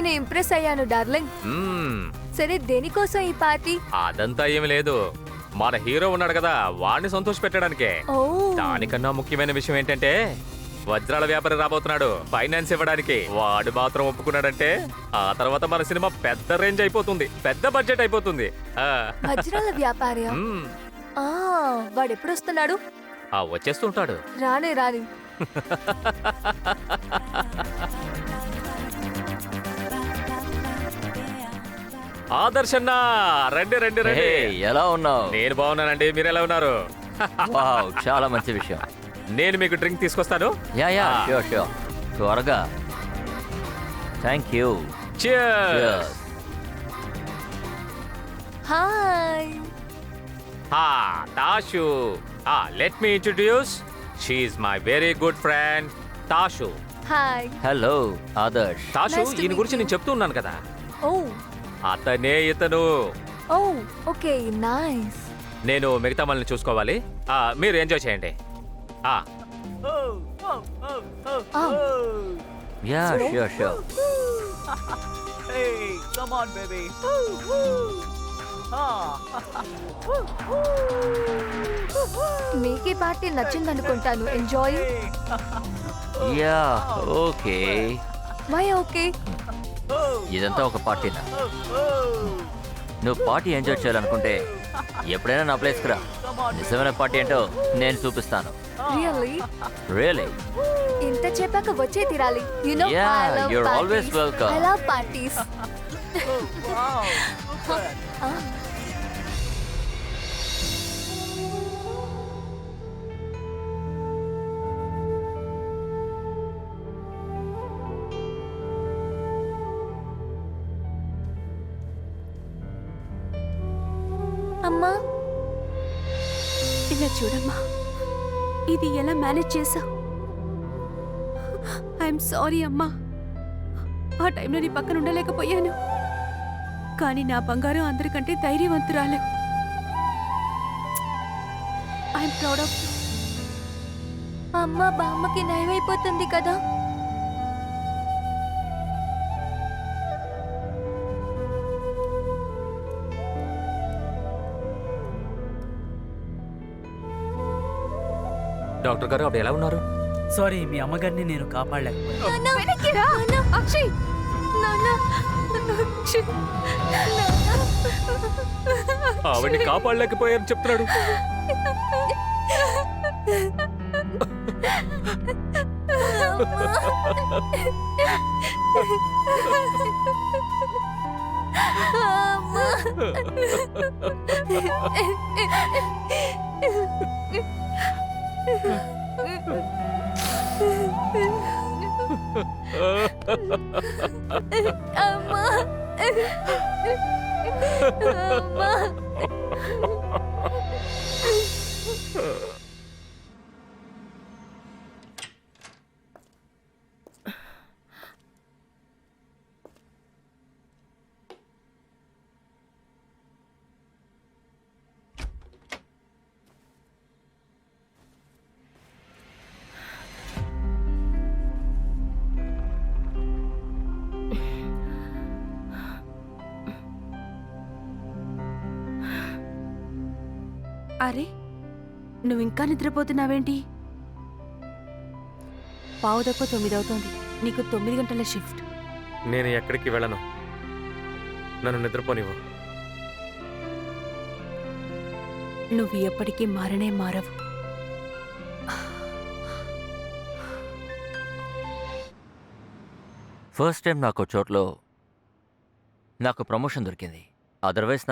నేను ఇంప్రెస్ అయ్యాను డార్లింగ్. సరే దేనికోసం ఈ పార్టీ? అదంతా ఏమి లేదు, మన హీరో ఉన్నాడు కదా వాడిని సంతోష పెట్టడానికే. ఓ దానికన్నా ముఖ్యమైన విషయం ఏంటంటే వజ్రాల వ్యాపారి రాబోతున్నాడు ఫైనాన్స్ ఇవ్వడానికి. వాడు మాత్రం ఒప్పుకున్నాడంటే ఆ తర్వాత మన సినిమా పెద్ద రేంజ్ అయిపోతుంది, పెద్ద బడ్జెట్ అయిపోతుంది. వజ్రాల వ్యాపారి. వాడు ఎప్పుడు వస్తున్నాడు? వచ్చేస్తుంటాడు. రాని రాని. ఆదర్శన్న రండి రండి రండి. ఎలా ఉన్నావు? నేను బాగున్నానండి, మీరు ఎలా ఉన్నారు? వావ్, చాలా మంచి విషయం. నేను మీకు డ్రింక్ తీసుకొస్తాను. యా యా ష్యూర్ ష్యూర్, త్వరగా. Thank you. Cheers. Hi. Tashu. Let me introduce. She is my very good friend, Tashu. Hi. Hello Adarsh. Tashu, Nice to ఈయన meet గురించి you. నేను చెప్తూ ఉన్నాను కదా, ఓ అతనే ఇతను. ఓ ఓకే నైస్. నేను మిగతా మనల్ని చూసుకోవాలి, మీరు ఎంజాయ్ చేయండి. Yeah sure sure. Hey, come on, baby. మీకే పార్టీ నచ్చిందనుకుంటాను. Enjoy. Yeah okay. Why okay? ఇదంతా ఒక పార్టీనా? నువ్వు పార్టీ ఎంజాయ్ చేయాలనుకుంటే ఎప్పుడైనా నా ప్లేస్కి రా. నిజమైన పార్టీ ఏంటో నేను చూపిస్తాను. రియల్లీ? రియలీ? ఇంత చెప్పాక వచ్చే తీరాలి. You know Yeah, I love you're parties. always welcome. I love parties. Wow. అమ్మా ఇలా చూడమ్మా, ఇది ఎలా మేనేజ్ చేసావు? ఐఎమ్ సారీ అమ్మా, ఆ టైంలో నీ పక్కన ఉండలేకపోయాను. కానీ నా బంగారు అందరికంటే ధైర్యవంతురాలు. I'm proud of you. అమ్మ బామ్మకి నయమైపోతుంది కదా. డాక్టర్ గారు అప్పుడు ఎలా ఉన్నారు? సారీ, మీ అమ్మగారిని నేను కాపాడలేకపోయాను. అక్షయ్ ఆవిడ్ని కాపాడలేకపోయారని చెప్తున్నాడు. అరే, నువ్వు ఇంకా నిద్రపోతున్నావేంటి? 9:15 అవుతోంది. నీకు 9 గంటల షిఫ్ట్. నేను ఎక్కడికి వెళ్ళను, నన్ను నిద్రపోనివ్వు. నువ్వు ఎప్పటికీ మారనే మారవు. ఫస్ట్ టైం నాకు చోట్లో నాకు ప్రమోషన్ దొరికింది. అదర్వైజ్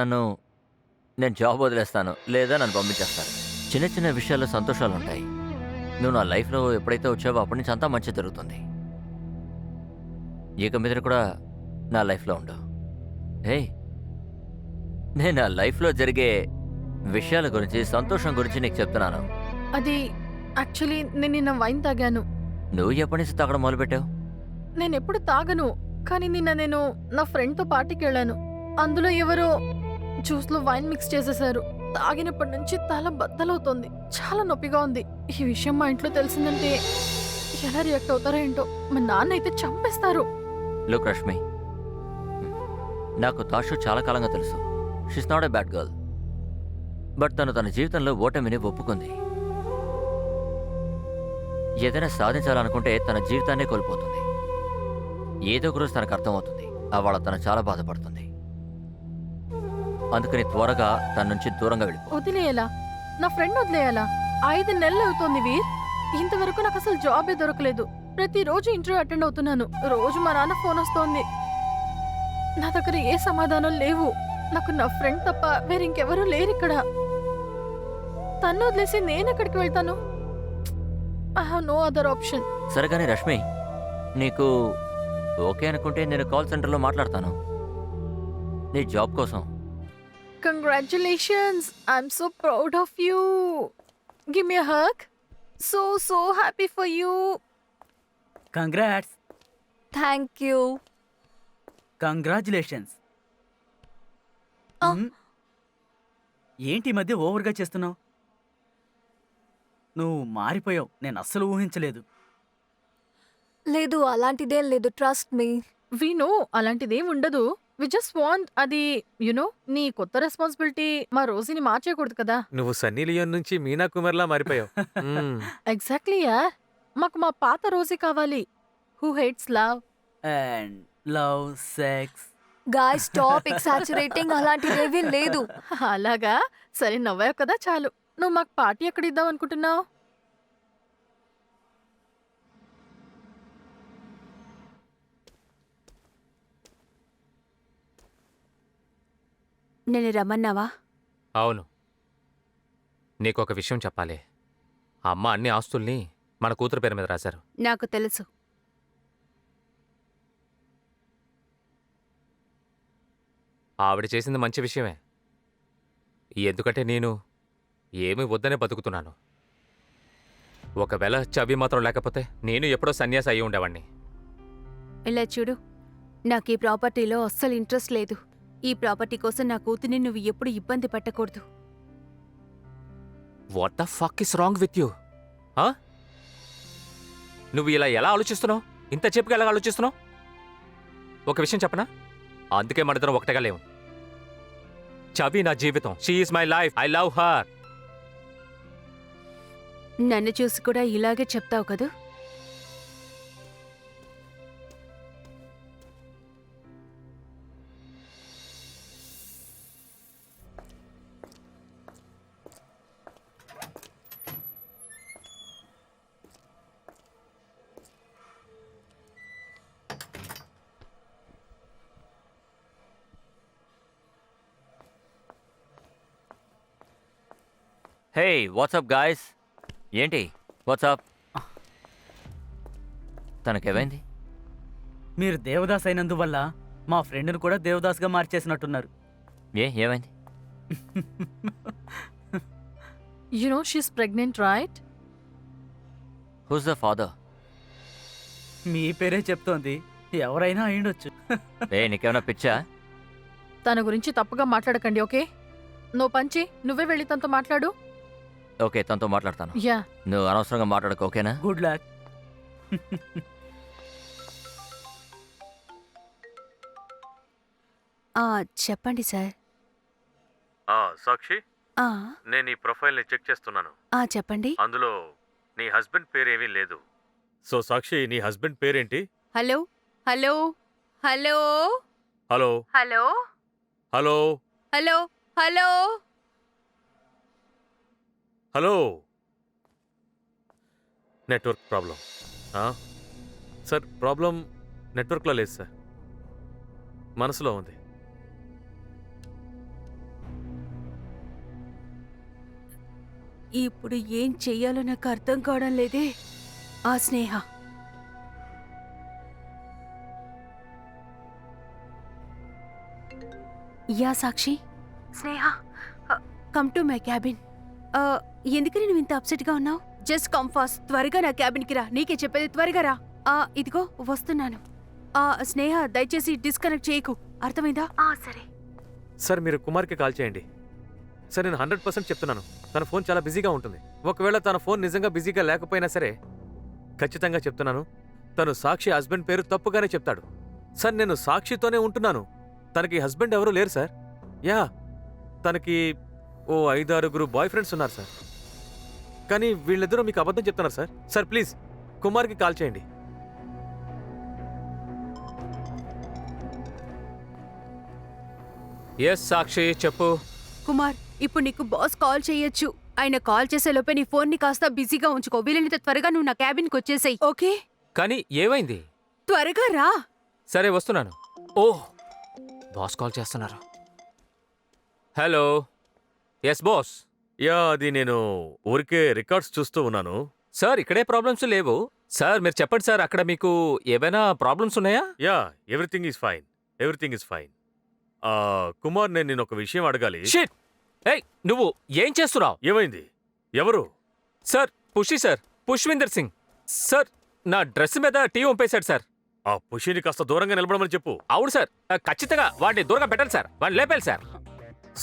నేను జాబ్ వదిలేస్తాను, లేదా నన్ను పంపించేస్తాను. చిన్న చిన్న విషయాల్లో సంతోషాలు ఉంటాయి. నువ్వు నా లైఫ్లో ఎప్పుడైతే వచ్చావో అప్పటి నుంచి అంతా మంచి జరుగుతుంది. ఇక మీద కూడా నా లైఫ్లో ఉండు. హే, నేను నా లైఫ్లో జరిగే విషయాల గురించి, సంతోషం గురించి నీకు చెప్తున్నాను. అది యాక్చువల్లీ నేను నిన్న వైన్ తాగాను. నువ్వు ఎప్పటి నుంచి తాగడం మొదలుపెట్టావు? నేను ఎప్పుడు తాగను, కానీ నిన్న నేను నా ఫ్రెండ్తో పార్టీకి వెళ్ళాను. అందులో ఎవరో జ్యూస్లో వైన్ మిక్స్ చేసేశారు. తాగినప్పటి నుంచి తల బద్దలవుతోంది, చాలా నొప్పిగా ఉంది. ఈ విషయం మా ఇంట్లో తెలిసిందంటే ఎలా రియాక్ట్ అవుతారో ఏంటో. మా నాన్న అయితే చంపేస్తారు. లుక్ రష్మి, నాకు తాషు చాలా కాలంగా తెలుసు. She's not a bad girl. But తను తన జీవితంలో ఓటమిని ఒప్పుకుంది. ఏదైనా సాధించాలనుకుంటే తన జీవితాన్నే కోల్పోతుంది. ఏదో ఒక రోజు తనకు అర్థమవుతుంది అవాళ తను చాలా బాధపడుతుంది. అందుకని త్వరగా తన నుంచి దూరంగా వెళ్ళిపో. వదిలేయాలా? నా ఫ్రెండ్ వదిలేయాలా? 5 నెలలు అవుతోంది వీర్. ఇంతవరకు నాకు అసలు జాబే దొరకలేదు. ప్రతిరోజు ఇంటర్వ్యూ అటెండ్ అవుతున్నాను. రోజు మా నాన్న ఫోన్ వస్తోంది. నా దగ్గర ఏ సమాధానం లేవు. నాకు నా ఫ్రెండ్ తప్ప వేరింకెవరూ లేరు ఇక్కడ. తన్ను వదిలేసి నేను ఎక్కడికి వెళ్తాను? I have no other option. సరే కానీ రష్మి, నీకు ఓకే అనుకుంటే నేను కాల్ సెంటర్లో మాట్లాడతాను నీ జాబ్ కోసం. Congratulations! I'm so proud of you. Give me a hug. So happy for you. Congrats. Thank you. Congratulations. ఏంటి ఈ మధ్య ఓవర్గా చేస్తున్నావు? నువ్వు మారిపోయావు. నేను అస్సలు ఊహించలేదు. లేదు, అలాంటిదేం లేదు. Trust me. We know అలాంటిదేం ఉండదు. We just want అది నీ కొత్త రెస్పాన్సిబిలిటీ మా రోజుని మార్చేయకూడదు కదా. నువ్వు సన్నీ లియోన్ నుంచి మీనా కుమార్లా మారిపోయావు. ఎగ్జాక్ట్లీ యార్. మాకు మా పాత రోజీ కావాలి. Who hates love? And love, sex. Guy stop exaggerating. అలాంటిదేమీ లేదు. అలాగా? సరే నవ్వావు కదా చాలు. నువ్వు మాకు పార్టీ ఎక్కడ ఇద్దాం అనుకుంటున్నావు? నేను రమ్మన్నావా? అవును, నీకొక విషయం చెప్పాలి. అమ్మ అన్ని ఆస్తుల్ని మన కూతురు పేరు మీద రాశారు. నాకు తెలుసు. ఆవిడ చేసింది మంచి విషయమే. ఎందుకంటే నేను ఏమీ వద్దనే బతుకుతున్నాను. ఒకవేళ చవి మాత్రం లేకపోతే నేను ఎప్పుడో సన్యాసి అయి ఉండేవాణ్ణి. ఇలా చూడు, నాకు ఈ ప్రాపర్టీలో అస్సలు ఇంట్రెస్ట్ లేదు. ఈ ప్రాపర్టీ కోసం నా కూతుర్ని నువ్వు ఎప్పుడు ఇబ్బంది పెట్టకూడదు. What the fuck is wrong with you? నువ్వు ఇలా ఎలా ఆలోచిస్తున్నావు? ఇంత చెప్పుగా ఎలా ఆలోచిస్తున్నావు? ఒక విషయం చెప్పనా? అందుకే మనిద్దరం ఒకటగా లేవు. చవి నా జీవితం. She is my life. I love her. నన్ను చూసి కూడా ఇలాగే చెప్తావు కదూ? హే, వాట్సాప్ గాయస్? ఏంటి వాట్సాప్? తనకేమైంది? మీరు దేవదాస్ అయినందువల్ల మా ఫ్రెండ్ను కూడా దేవదాస్గా మార్చేసినట్టున్నారు. ఏమైంది? She's pregnant, right? Who's the father? మీ పేరే చెప్తోంది. ఎవరైనా అయ్యుండొచ్చు. నీకేమైనా పిచ్చా? తన గురించి తప్పుగా మాట్లాడకండి, ఓకే? పంచి నువ్వే వెళ్ళి తనతో మాట్లాడు. ఓకే, తనతో మాట్లాడతాను. యా. నువ్వు అనవసరంగా మాట్లాడకు, ఓకేనా? Good luck. చెప్పండి సార్. సాక్షి, ఆ, నేను ఈ ప్రొఫైల్ని చెక్ చేస్తున్నాను. చెప్పండి. అందులో నీ హస్బెండ్ పేరేమీ లేదు. సో సాక్షి, నీ హస్బెండ్ పేరేంటి? Hello hello hello hello hello hello hello hello hello. Network problem. Sir, problem నెట్వర్క్లో లేదు సార్, మనసులో ఉంది. ఇప్పుడు ఏం చెయ్యాలో నాకు అర్థం కావడం లేదే. Sneha, yeah Sakshi. Sneha, come to my cabin. ఎందుకని నువ్వు ఇంత అప్సెట్గా ఉన్నావు? Just come fast. త్వరగా నా క్యాబిన్కి రా. నీకే చెప్పేది, త్వరగా రా. ఇదిగో వస్తున్నాను. స్నేహ, దయచేసి డిస్కనెక్ట్ చేయకు, అర్థమైందా? సరే. సార్, మీరు కుమార్కి కాల్ చేయండి. సార్, నేను 100% చెప్తున్నాను, తన ఫోన్ చాలా బిజీగా ఉంటుంది. ఒకవేళ తన ఫోన్ నిజంగా బిజీగా లేకపోయినా సరే, ఖచ్చితంగా చెప్తున్నాను, తను సాక్షి హస్బెండ్ పేరు తప్పుగానే చెప్తాడు. సార్, నేను సాక్షితోనే ఉంటున్నాను. తనకి హస్బెండ్ ఎవరు లేరు సార్. యా, తనకి ఓ 5-6 బాయ్ ఫ్రెండ్స్ ఉన్నారు సార్. కానీ వీళ్ళిద్దరూ మీకు అబద్ధం చెప్తున్నారు సార్. సార్ ప్లీజ్ కుమార్కి కాల్ చేయండి. ఎస్ సాక్షి, చెప్పు. కుమార్, ఇప్పుడు నీకు బాస్ కాల్ చేయొచ్చు. ఆయన కాల్ చేసే లోపే నీ ఫోన్ ని కాస్త బిజీగా ఉంచుకో. వీలైనంత త్వరగా నువ్వు నా క్యాబిన్ కి వచ్చేసాయి, ఓకే? కానీ ఏమైంది? త్వరగా రా. సరే వస్తున్నాను. ఓహ్, బాస్ కాల్ చేస్తున్నారు. హలో. Yes boss. యా, అది నేను ఊరికే రికార్డ్స్ చూస్తూ ఉన్నాను. సార్ ఇక్కడే ప్రాబ్లమ్స్ లేవు. సార్ మీరు చెప్పండి సార్, అక్కడ మీకు ఏమైనా ప్రాబ్లమ్స్ ఉన్నాయా? Yeah, everything is fine. Everything is fine. Kumar, నేను ఒక విషయం అడగాలి. షిట్! ఏయ్, నువ్వు ఏం చేస్తున్నావు? ఏమైంది? ఎవరు? Sir Pushi sir, Pushvinder Singh sir. నా డ్రెస్ మీద టీ వంపేశాడు సార్. ఆ పుషిని కాస్త దూరంగా నిలబడమని చెప్పు. అవును సార్, ఖచ్చితంగా వాడిని దూరంగా పెట్టాలి సార్. వాడిని లేపాలి సార్.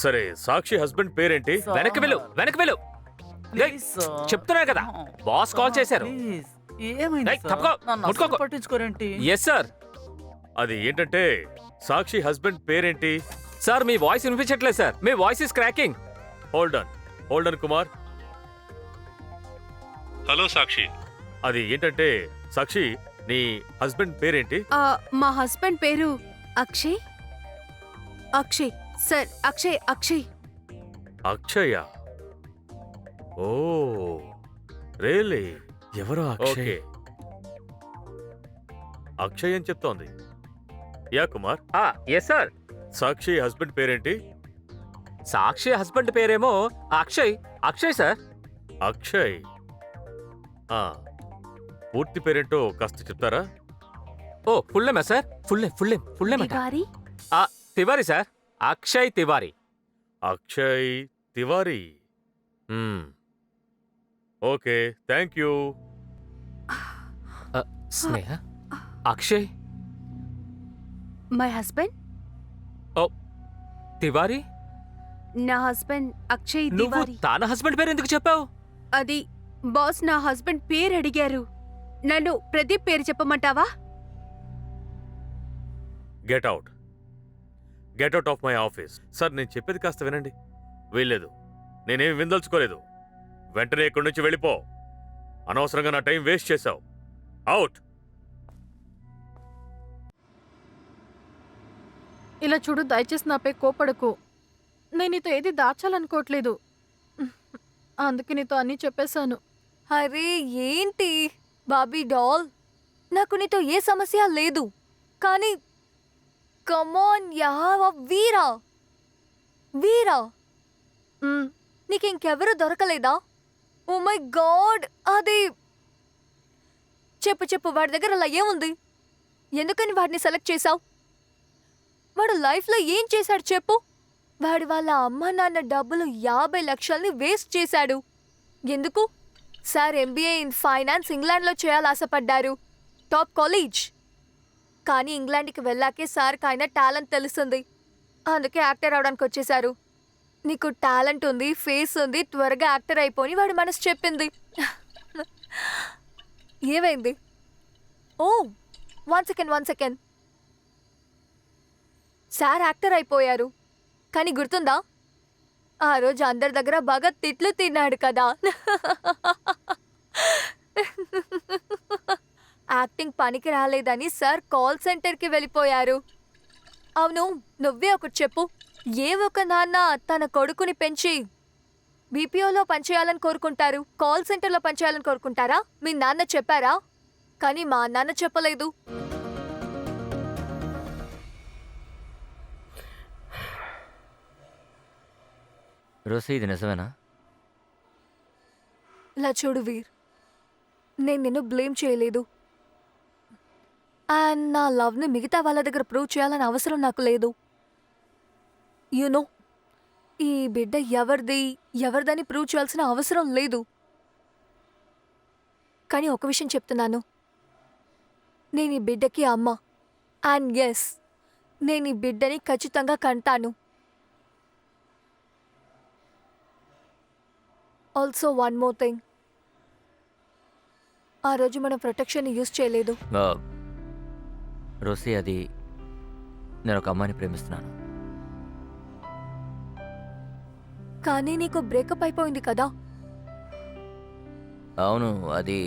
సరే, సాక్షి హస్బెండ్ పేరేంటి? వెనక్కి వెళ్ళు, వెనక్కి వెళ్ళు. ఏయ్, చెప్తున్నాను కదా, బాస్ కాల్ చేశారు. ఏమైంది ఏయ్, తప్పుకో, ముట్టుకోకు. పట్టించుకోరేంటి? Yes sir. అది ఏంటంటే సాక్షి హస్బెండ్ పేరేంటి? సార్ మీ వాయిస్ వినిపించట్లేదు సార్. మీ voice is cracking. Hold on Kumar. Hello Sakshi. అది ఏంటంటే సాక్షి, నీ హస్బెండ్ పేరేంటి? మా హస్బెండ్ పేరు Akshay. Akshay sir, Akshay. Akshaya. Oh really? ఎవరో అక్షయ్. అక్షయ్ అని చెప్తోంది. Yeah Kumar. Yes sir. Sakshi husband పేరేంటి? సాక్షి హస్బెండ్ పేరేమో అక్షయ్. అక్షయ్ సార్. అక్షయ్. పూర్తి పేరేంటో కాస్త చెప్తారా? ఓ ఫుల్ నేమా sir? Full name Tiwari. Tiwari sir. Akshay Tiwari. Akshay Tiwari. Okay, thank you. Sneha, Akshay my husband. Tiwari. నా హస్బెండ్ అక్షయ్ నువ్వు తివారీ. తన హస్బెండ్ పేరు ఎందుకు చెప్పావు? అది బాస్ నా హస్బెండ్ పేరు అడిగారు. నన్ను ప్రదీప్ పేరు చెప్పమంటావా? Get out of my office. Sir, నేను చెప్పేది కాస్త వినండి. వీల్లేదు, నేనేం విందల్చుకోలేదు. వెంటనే ఇక్కడి నుంచి వెళ్ళిపో. అనవసరంగా నా టైం వేస్ట్ చేశావు. అవుట్. ఇలా చూడు, దయచేసి నాపై కోపడకు. నేను నీతో ఏది దాచాలనుకోవట్లేదు. అందుకే నీతో అన్నీ చెప్పేశాను. అరే ఏంటి బాబీ డాల్, నాకు నీతో ఏ సమస్య లేదు. కానీ కమాన్ యా వీరా, మ్, నీకు ఇంకెవరు దొరకలేదా? ఓ మై గాడ్, అది చెప్పు వాడి దగ్గర అలా ఏముంది? ఎందుకని వాడిని సెలెక్ట్ చేశావు? వాడు లైఫ్లో ఏం చేశాడు చెప్పు? వాడి వాళ్ళ అమ్మ నాన్న డబ్బులు 50 లక్షల్ని వేస్ట్ చేశాడు. ఎందుకు? సార్ MBA ఇన్ ఫైనాన్స్ ఇంగ్లాండ్లో చేయాలని ఆశపడ్డారు, టాప్ కాలేజ్. కానీ ఇంగ్లాండ్కి వెళ్ళాకే సార్కి ఆయన టాలెంట్ తెలిసింది. అందుకే యాక్టర్ అవడానికి వచ్చేశారు. నీకు టాలెంట్ ఉంది, ఫేస్ ఉంది, త్వరగా యాక్టర్ అయిపోయి వాడి మనసు చెప్పింది. ఏమైంది? ఓ వన్ సెకండ్. సార్ యాక్టర్ అయిపోయారు, కానీ గుర్తుందా ఆ రోజు అందరి దగ్గర బాగా తిట్లు తిన్నాడు కదా? యాక్టింగ్ పనికి రాలేదని సార్ కాల్ సెంటర్కి వెళ్ళిపోయారు. అవును, నువ్వే ఒకటి చెప్పు. ఏ ఒక నాన్న తన కొడుకుని పెంచి BPOలో పనిచేయాలని కోరుకుంటారు, కాల్ సెంటర్లో పనిచేయాలని కోరుకుంటారా? మీ నాన్న చెప్పారా? కానీ మా నాన్న చెప్పలేదు. రోసి, ఇది నిజమేనా? ఇలా చూడు వీర్, నేను నిన్ను బ్లేమ్ చేయలేదు. అండ్ నా లవ్ని మిగతా వాళ్ళ దగ్గర ప్రూవ్ చేయాలని అవసరం నాకు లేదు. యునో, ఈ బిడ్డ ఎవరిదని ప్రూవ్ చేయాల్సిన అవసరం లేదు. కానీ ఒక విషయం చెప్తున్నాను, నేను ఈ బిడ్డకి అమ్మ. అండ్ ఎస్, నేను ఈ బిడ్డని ఖచ్చితంగా కంటాను. ఆల్సో వన్ మోర్ థింగ్, ఆ రోజు మనం ప్రొటెక్షన్ యూజ్ చేయలేదు. రోసి, అది నేను ఒక అమ్మాయిని ప్రేమిస్తున్నాను. కానీ నీకు బ్రేకప్ అయిపోయింది కదా. అవును, అది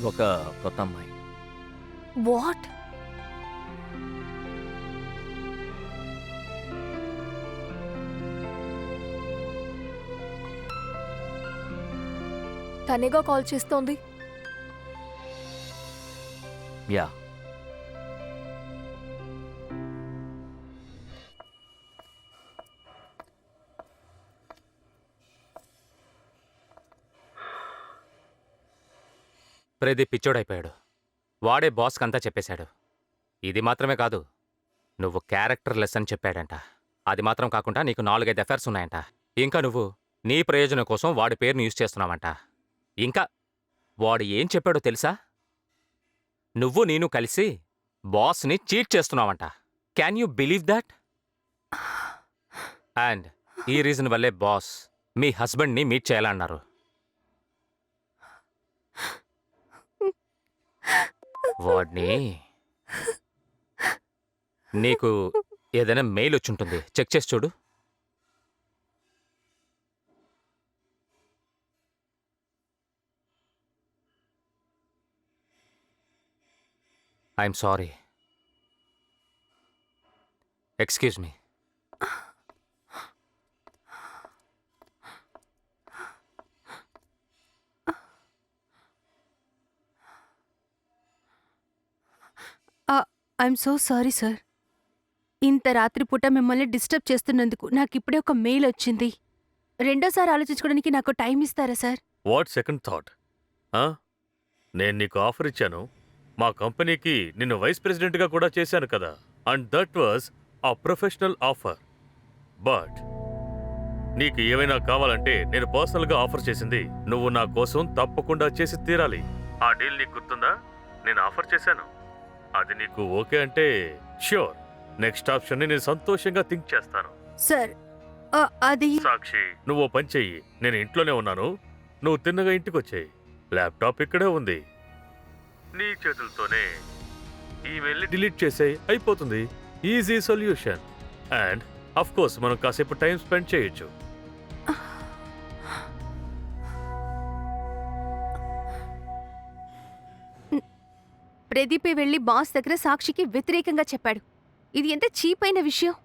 ఒక కొత్త అమ్మాయి. వాట్? తనేగా కాల్ చేస్తోంది. యా, ప్రదీప్ పిచ్చోడైపోయాడు. వాడే బాస్కంతా చెప్పేశాడు. ఇది మాత్రమే కాదు, నువ్వు క్యారెక్టర్ లెస్ అని చెప్పాడంట. అది మాత్రం కాకుండా నీకు 4-5 అఫైర్స్ ఉన్నాయంట. ఇంకా నువ్వు నీ ప్రయోజనం కోసం వాడి పేరుని యూజ్ చేస్తున్నావంట. ఇంకా వాడు ఏం చెప్పాడో తెలుసా? నువ్వు నేను కలిసి బాస్ని చీట్ చేస్తున్నావంట. Can you believe that? And ఈ రీజన్ వల్లే బాస్ మీ హస్బెండ్ని మీట్ చేయాలన్నారు. వాడిని నీకు ఏదైనా మెయిల్ వచ్చుంటుంది, చెక్ చేసి చూడు. I'm sorry. Excuse me. I'm so sorry sir. ఇంత రాత్రిపూట మిమ్మల్ని డిస్టర్బ్ చేస్తున్నందుకు నాకు ఇప్పుడే ఒక మెయిల్ వచ్చింది. రెండోసారి ఆలోచించుకోవడానికి నాకు టైం ఇస్తారా సార్? Watt second thought? నేను నీకు ఆఫర్ ఇచ్చాను. మా కంపెనీకి నిన్ను వైస్ ప్రెసిడెంట్గా కూడా చేశాను కదా. అండ్ దట్ వాజ్ ఆ ప్రొఫెషనల్ ఆఫర్. బట్ నీకు ఏమైనా కావాలంటే నేను పర్సనల్గా ఆఫర్ చేసింది నువ్వు నా కోసం తప్పకుండా చేసి తీరాలి. ఆ డీల్ నీకు గుర్తుందా? నేను ఆఫర్ చేశాను. అది నీకు ఓకే అంటే ష్యూర్, నెక్స్ట్ ఆప్షన్ని నేను సంతోషంగా థింక్ చేస్తాను. సార్ అది సాక్షి, నువ్వు ఓ పని చెయ్యి. నేను ఇంట్లోనే ఉన్నాను, నువ్వు తిన్నగా ఇంటికి వచ్చేయి. ల్యాప్టాప్ ఇక్కడే ఉంది. నీ చేతులతోనే ఈమెయిల్ని డిలీట్ చేసేయి, అయిపోతుంది. Easy solution. And of course మనం కాసేపు టైం స్పెండ్ చేయొచ్చు. ప్రదీప్ వెళ్ళి బాస్ దగ్గర సాక్షికి వ్యతిరేకంగా చెప్పాడు. ఇది ఎంత చీప్ అయిన విషయం.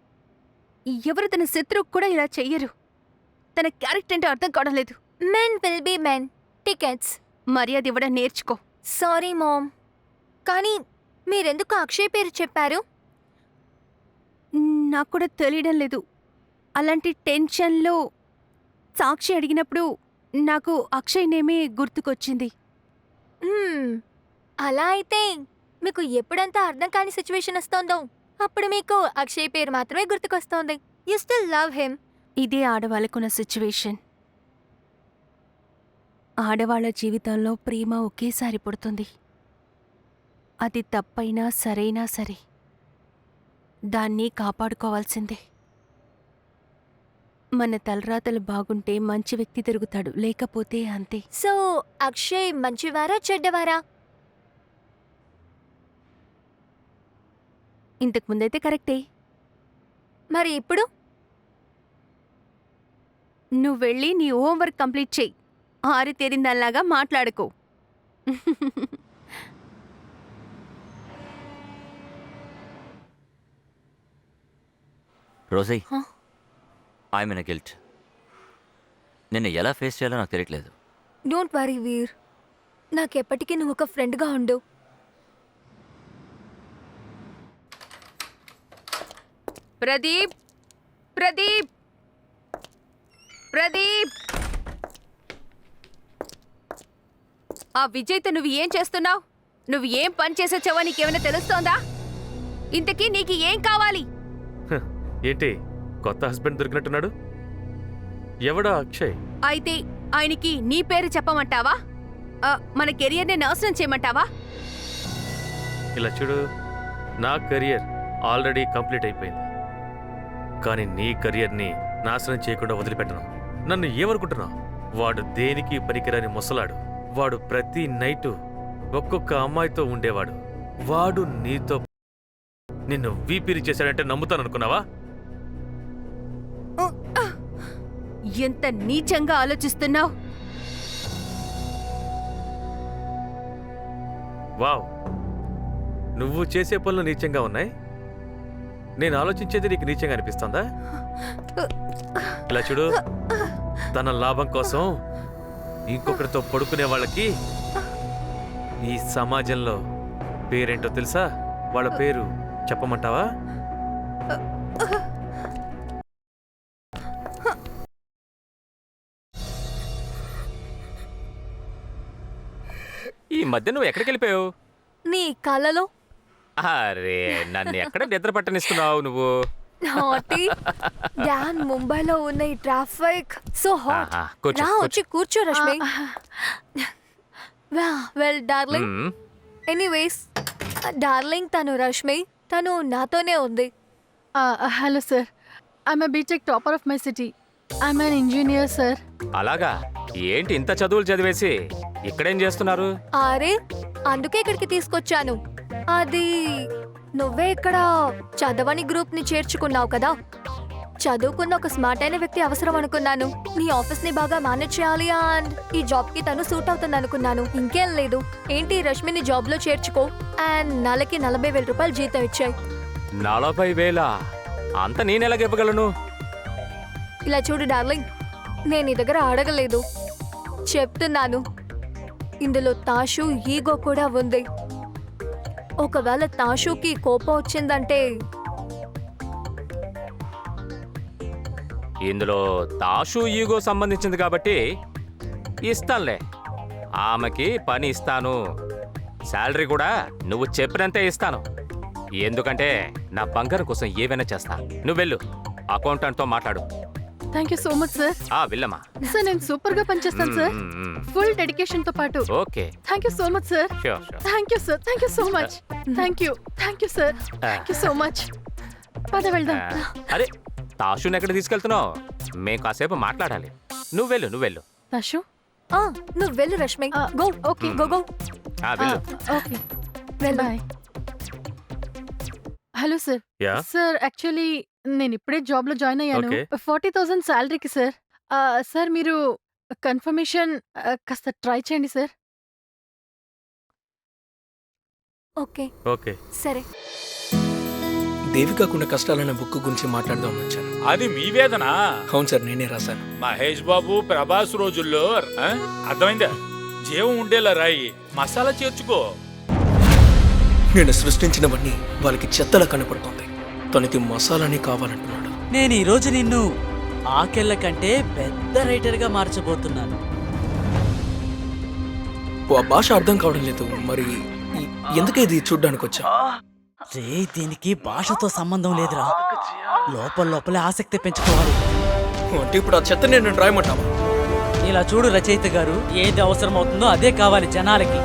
ఎవరు తన శత్రువుకు కూడా ఇలా చెయ్యరు. తన క్యారెక్టర్ అంటే అర్థం కావడం లేదు. Men will be men. Tickets. మర్యాద ఇవ్వడం నేర్చుకో. సారీ మామ్, కానీ మీరెందుకు అక్షయ్ పేరు చెప్పారు? నాకు కూడా తెలియడం లేదు. అలాంటి టెన్షన్లో సాక్షి అడిగినప్పుడు నాకు అక్షయ్ నేమే గుర్తుకొచ్చింది. అలా అయితే మీకు ఎప్పుడంతా అర్థం కాని సిచ్యువేషన్ వస్తోందో అప్పుడు మీకు అక్షయ్ పేరు మాత్రమే గుర్తుకొస్తోంది. You still love him. ఇదే ఆడవాళ్ళకున్న సిచ్యువేషన్. ఆడవాళ్ల జీవితంలో ప్రేమ ఒకేసారి పుడుతుంది. అది తప్పైనా సరైనా సరే దాన్ని కాపాడుకోవాల్సిందే. మన తలరాతలు బాగుంటే మంచి వ్యక్తి దొరుకుతాడు, లేకపోతే అంతే. సో అక్షయ్ మంచివారా చెడ్డవారా? ఇంతకు ముందైతే కరెక్టే. మరి ఇప్పుడు? నువ్వు వెళ్ళి నీ హోంవర్క్ కంప్లీట్ చెయ్యి. ఆరితేరిందల్లాగా మాట్లాడుకో. Rosie, Huh? I'm in guilt. నిన్ను ఎలా ఫేస్ చేయాలో నాకు తెలియట్లేదు. డోంట్ వరీ వీర్, నాకెప్పటికీ నువ్వు ఒక ఫ్రెండ్గా ఉండు. ప్రదీప్, ప్రదీప్, ప్రదీప్. ఆ విజయ్తో నువ్వు ఏం చేస్తున్నావు? నువ్వు ఏం పని చేసొచ్చావో నీకేమైనా తెలుస్తోందా? ఇంతకీ నీకు ఏం కావాలి? ఏంటి కొత్త హస్బెండ్ దొరికినట్టున్నాడు? ఎవడా అక్షయ్? అయితే ఆయనకి నీ పేరు చెప్పమంటావా? మన కెరియర్ని నాశనం చేయమంటావా? ఇలా చూడు, నా కెరియర్ ఆల్రెడీ కంప్లీట్ అయిపోయింది. కానీ నీ కెరియర్ని నాశనం చేయకుండా వదిలిపెట్టను. నన్ను ఏమనుకుంటున్నావు? వాడు దేనికి పనికిరాని ముసలాడు. వాడు ప్రతి నైటు ఒక్కొక్క అమ్మాయితో ఉండేవాడు. వాడు నీతో నిన్ను వీపిరి చేశాడంటే నమ్ముతాననుకున్నావా? ఎంత నీచంగా ఆలోచిస్తున్నావు. వావ్, నువ్వు చేసే పనులు నీచంగా ఉన్నాయి. నేను ఆలోచించేది నీకు నీచంగా అనిపిస్తుందా? ఇలా చూడు, తన లాభం కోసం ఇంకొకరితో పడుకునే వాళ్ళకి ఈ సమాజంలో పేరేంటో తెలుసా? వాళ్ళ పేరు చెప్పమంటావా? ఈ మధ్య నువ్వు ఎక్కడికి వెళ్ళిపోయావు? నీ కలలో అరే, నన్ను ఎక్కడ నిద్ర పట్టనిస్తున్నావు నువ్వు? నాటి డాన్ ముంబైలో ఉన్న ఈ ట్రాఫిక్ సో హాట్. ఆహా, కూర్చో, రా కూర్చో. వచ్చి కూర్చో Rashmi. Well darling, hmm. Anyways darling తను రష్మి, తను నాతోనే ఉంది. Hello sir, I'm B Tech topper of my city. I'm an engineer sir. అలాగా? ఏంటి ఇంత చదువులు చదివేసి ఇక్కడేం చేస్తున్నారు? అరే, అందుకే ఇక్కడికి తీసుకొచ్చాను. అది నువ్వే ఇక్కడ చదవని గ్రూప్ ని చేర్చుకున్నావు కదా, చదువుకున్న ఒక స్మార్ట్ అయిన వ్యక్తి అవసరం అనుకున్నాను. నీ ఆఫీస్ ని బాగా మేనేజ్ చేయాలి అండ్ ఈ జాబ్ కి తను సూట్ అవుతుంది అనుకున్నాను. ఇంకేం లేదు, ఏంటి రష్మిని జాబ్ లో చేర్చుకో అండ్ నెలకి 40,000 రూపాయలు జీతం ఇచ్చాయి. 40,000? అంత నేనెలాగ ఇవ్వగలను? ఇలా చూడు డార్లింగ్, నేను నీ దగ్గర అడగలేదు, చెప్తున్నాను. ఇందులో తాషు ఈగో కూడా ఉంది. ఒకవేళ తాషుకి కోపం వచ్చిందంటే ఇందులో తాషు ఈగో సంబంధించింది కాబట్టి ఇస్తానులే. ఆమెకి పని ఇస్తాను, శాలరీ కూడా నువ్వు చెప్పినంతే ఇస్తాను. ఎందుకంటే నా బంగారం కోసం ఏవైనా చేస్తా. నువ్వు వెళ్ళు, అకౌంటెంట్తో మాట్లాడు. Thank you so much sir. వెళ్ళమ్మా. సార్ నేను సూపర్ గా పనిచేస్తాను సార్, ఫుల్ డెడికేషన్ తో పాటు. Okay, thank you so much sir. Sure sure. Thank you sir, thank you so much. Thank you sir, thank you so much. పద వెళ్దాం. అరే, తాషుని ఎక్కడ తీసుకెళ్తున్నావు? మేము కాసేపు మాట్లాడాలి. నువ్వు వెళ్ళు. తాషు, నువ్వు వెళ్ళు Rashmi. Go. Okay, go go. వెళ్ళు. ఓకే, వెళ్ళు. Bye. Hello sir. Yeah, sir actually నేను ఇప్పుడే జాబ్ లో జాయిన్ అయ్యాను. Okay. 40,000 శాలరీకి సార్. సార్ మీరు కన్ఫర్మేషన్ కాస్త ట్రై చేయండి సార్. Okay okay. సరే. దేవికాకున్న కష్టాలన్న బుక్ గురించి మాట్లాడదామని వచ్చాను. అది మీ వేదన. అవును సార్, నేనే రాశాను. మహేష్ బాబు ప్రభాస్ రోజుల్లో ఆ? అర్థమైందా? జీవం ఉండేలా రాయి, మసాలా చేర్చుకో. నేను సృష్టించినవన్నీ వాళ్ళకి చెత్తలా కనపడుతోంది. తనకి మసాలానే కావాలంటున్నాడు. నేను ఈరోజు నిన్ను ఆకెళ్ళ కంటే పెద్ద రైటర్గా మార్చబోతున్నాను. ఆ భాష అర్థం కావడం లేదు. మరి ఎందుకు ఇది చూడ్డానికి వచ్చా? రే, దీనికి భాషతో సంబంధం లేదురా, లోపలే ఆసక్తి పెంచుకోవాలి. అంటే ఇప్పుడు ఆ చెత్త నేను రాయమంటావా? ఇలా చూడు రచయిత గారు, ఏది అవసరం అవుతుందో అదే కావాలి జనాలకి.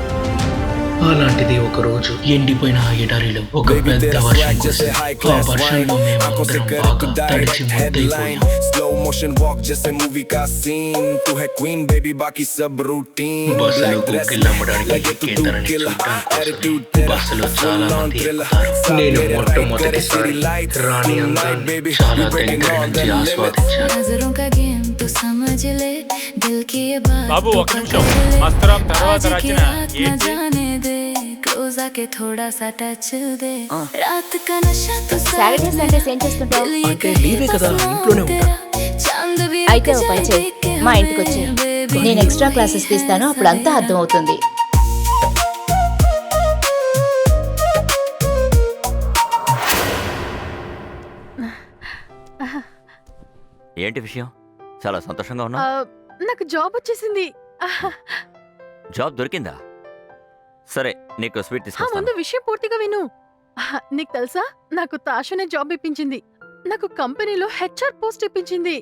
అలాంటిది ఒక రోజు ఎండిపోయిన ఆ ఎడారిలో ఒక పెద్ద వర్షం కురిసింది. ఆ వర్షంలో మేమందరం బాగా తడిచి ముద్దైపోయాం. బస్సులో గుగ్గిళ్ళు అమ్మడానికి ఎక్కేంతనని చూడడానికి బస్సులో చాలా మంది ఎక్కుతారు. నేను మొట్టమొదటిసారి రాణి అందాన్ని చాలా దగ్గర నుంచి ఆస్వాదించాను. బాబు ఒక నిమిషం, మస్తరం తర్వాత రచన ఏంటి? సాటర్డే సండేస్ ఏం చేస్తుంటావు? అంటే లీవే కదా, ఇంట్లోనే ఉంటా. అయితే ఓ పని చేయి, మా ఇంటికి వచ్చి నేను ఎక్స్ట్రా క్లాసెస్ తీస్తాను, అప్పుడు అంతా అర్థం అవుతుంది. ఏంటి విషయం? చాలా సంతోషంగా ఉన్నా. నాకు జాబ్ వచ్చేసింది. జాబ్ దొరికిందా? సరే, నీకు స్వీట్ ముందు తీసుకొస్తాను. విషయం పూర్తిగా విను. నీకు తెలుసా, నాకు తాషునే జాబ్ ఇప్పించింది. నాకు కంపెనీలో హెచ్ఆర్ పోస్ట్ ఇప్పించింది.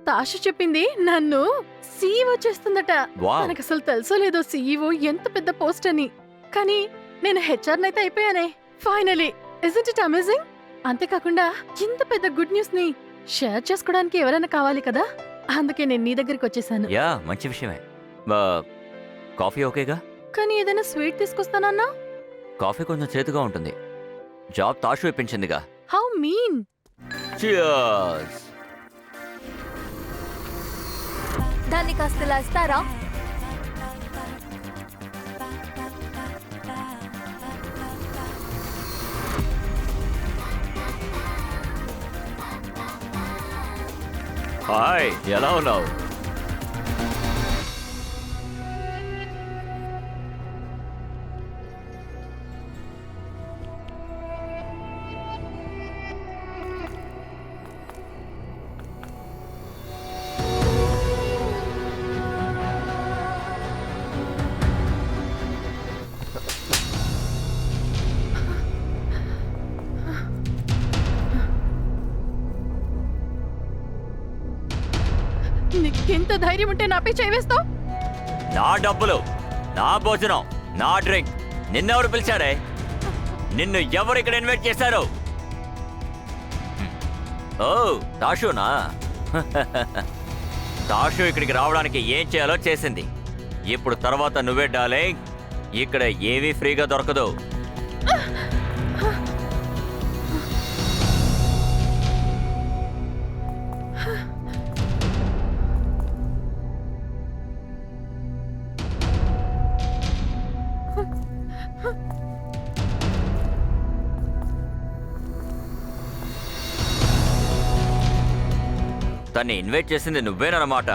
తాషు చెప్పింది నన్ను సీఈఓ చేస్తుందట. వావ్. నాకు అసలు తెలుసో లేదో సీఈఓ ఎంత పెద్ద పోస్ట్ అని. కానీ నేను హెచ్ఆర్ నైతే అయిపోయానే ఫైనలీ. Isn't it amazing? అంతేకాకుండా ఇంత పెద్ద గుడ్ న్యూస్ ని షేర్ చేసుకోవడానికి ఎవరైనా కావాలి కదా, అందుకే నేను నీ దగ్గరికి వచ్చేసాను. యా, మంచి విషయమే. కాఫీ ఓకేగా? కానీ ఏదైనా స్వీట్ తీసుకొస్తానన్నా? కాఫీ కొంచెం చేదుగా ఉంటుంది. జాబ్ తాషు ఇప్పించిందిగా. How mean? Cheers. దాన్ని కాస్త ఇలా ఇస్తారా? హాయ్, ఎలా ఉన్నావు? నీకెంత ధైర్యం ఉంటే నాపై చేవేస్తావు? నా డబ్బులు, నా భోజనం, నా డ్రింక్. నిన్నెవరు పిలిచారే? నిన్ను ఎవరు ఇక్కడ ఇన్వైట్ చేశారు? ఓ, తాషునా? తాషు ఇక్కడికి రావడానికి ఏం చేయాలో చేసింది. ఇప్పుడు తర్వాత నువ్వే డార్లింగ్. ఇక్కడ ఏమీ ఫ్రీగా దొరకదు. తన్ని ఇన్వైట్ చేసింది నువ్వేనన్నమాట.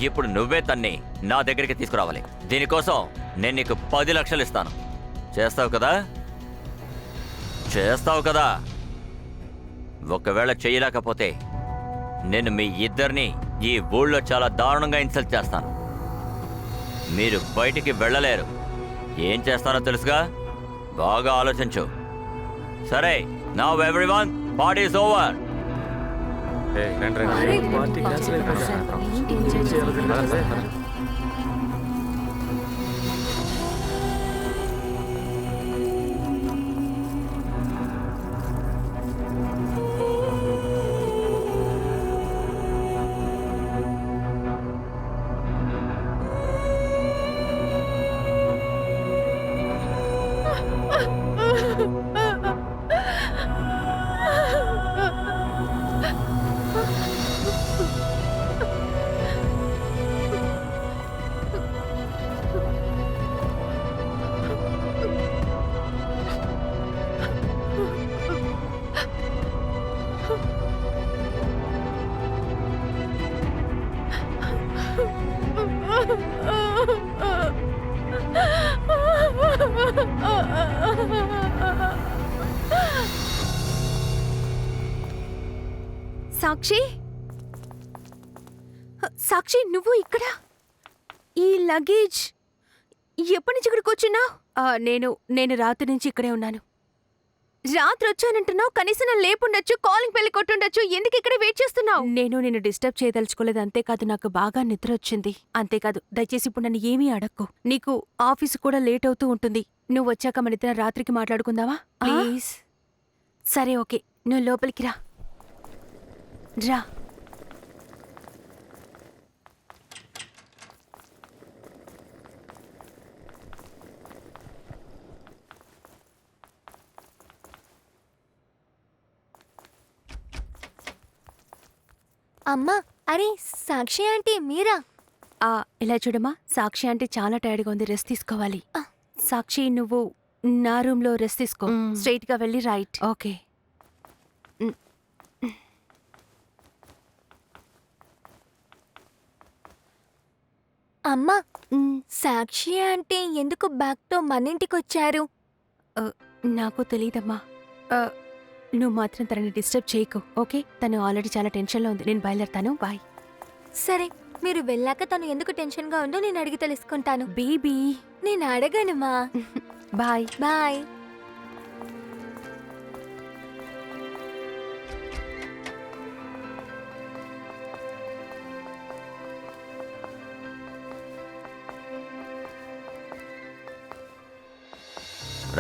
ఇప్పుడు నువ్వే తన్ని నా దగ్గరికి తీసుకురావాలి. దీనికోసం నేను నీకు 10 లక్షలు ఇస్తాను. చేస్తావు కదా? చేస్తావు కదా? ఒకవేళ చేయలేకపోతే నేను మీ ఇద్దరిని ఈ ఊళ్ళో చాలా దారుణంగా ఇన్సల్ట్ చేస్తాను. మీరు బయటికి వెళ్ళలేరు. ఏం చేస్తానో తెలుసుగా? బాగా ఆలోచించు. సరే, now everyone, party is over. Sakshi, Sakshi, నువ్వు ఇక్కడ? ఈ లగేజ్ ఎప్పటి నుంచి ఇక్కడికి వచ్చినావు? నేను రాత్రి నుంచి ఇక్కడే ఉన్నాను. రాత్రి వచ్చానంటున్నావు, కనీసం నన్ను లేపుండొచ్చు, కాలింగ్ పెళ్లి కొట్టుండొచ్చు. ఎందుకు ఇక్కడ వెయిట్ చేస్తున్నావు? నేను డిస్టర్బ్ చేయదలుచుకోలేదు. అంతేకాదు, నాకు బాగా నిద్ర వచ్చింది. అంతేకాదు, దయచేసి ఇప్పుడు నన్ను ఏమీ అడక్కు. నీకు ఆఫీసు కూడా లేట్ అవుతూ ఉంటుంది. నువ్వు వచ్చాక మన ఇద్దరం రాత్రికి మాట్లాడుకుందావా ప్లీజ్? సరే, ఓకే, నువ్వు లోపలికి రా. రా. అమ్మా, అరే సాక్షి ఆంటీ మీరా? ఇలా చూడమ్మా, సాక్షి అంటే చాలా టైర్డ్గా ఉంది, రెస్ట్ తీసుకోవాలి. సాక్షి, నువ్వు నా రూమ్లో రెస్ట్ తీసుకో. స్ట్రైట్ గా వెళ్ళి రైట్. ఓకే. అమ్మా, సాక్షి ఆంటీ ఎందుకు బ్యాగ్తో మన ఇంటికి వచ్చారు? నాకు తెలియదమ్మా. నువ్వు మాత్రం తనని డిస్టర్బ్ చేయకు, ఓకే? తను ఆల్రెడీ చాలా టెన్షన్లో ఉంది. నేను బయలుదేరుతాను. బాయ్. సరే, మీరు వెళ్ళాక తను ఎందుకు టెన్షన్గా ఉందో నేను అడిగి తెలుసుకుంటాను. బేబీ, నేను అడగనుమా. బాయ్. బాయ్.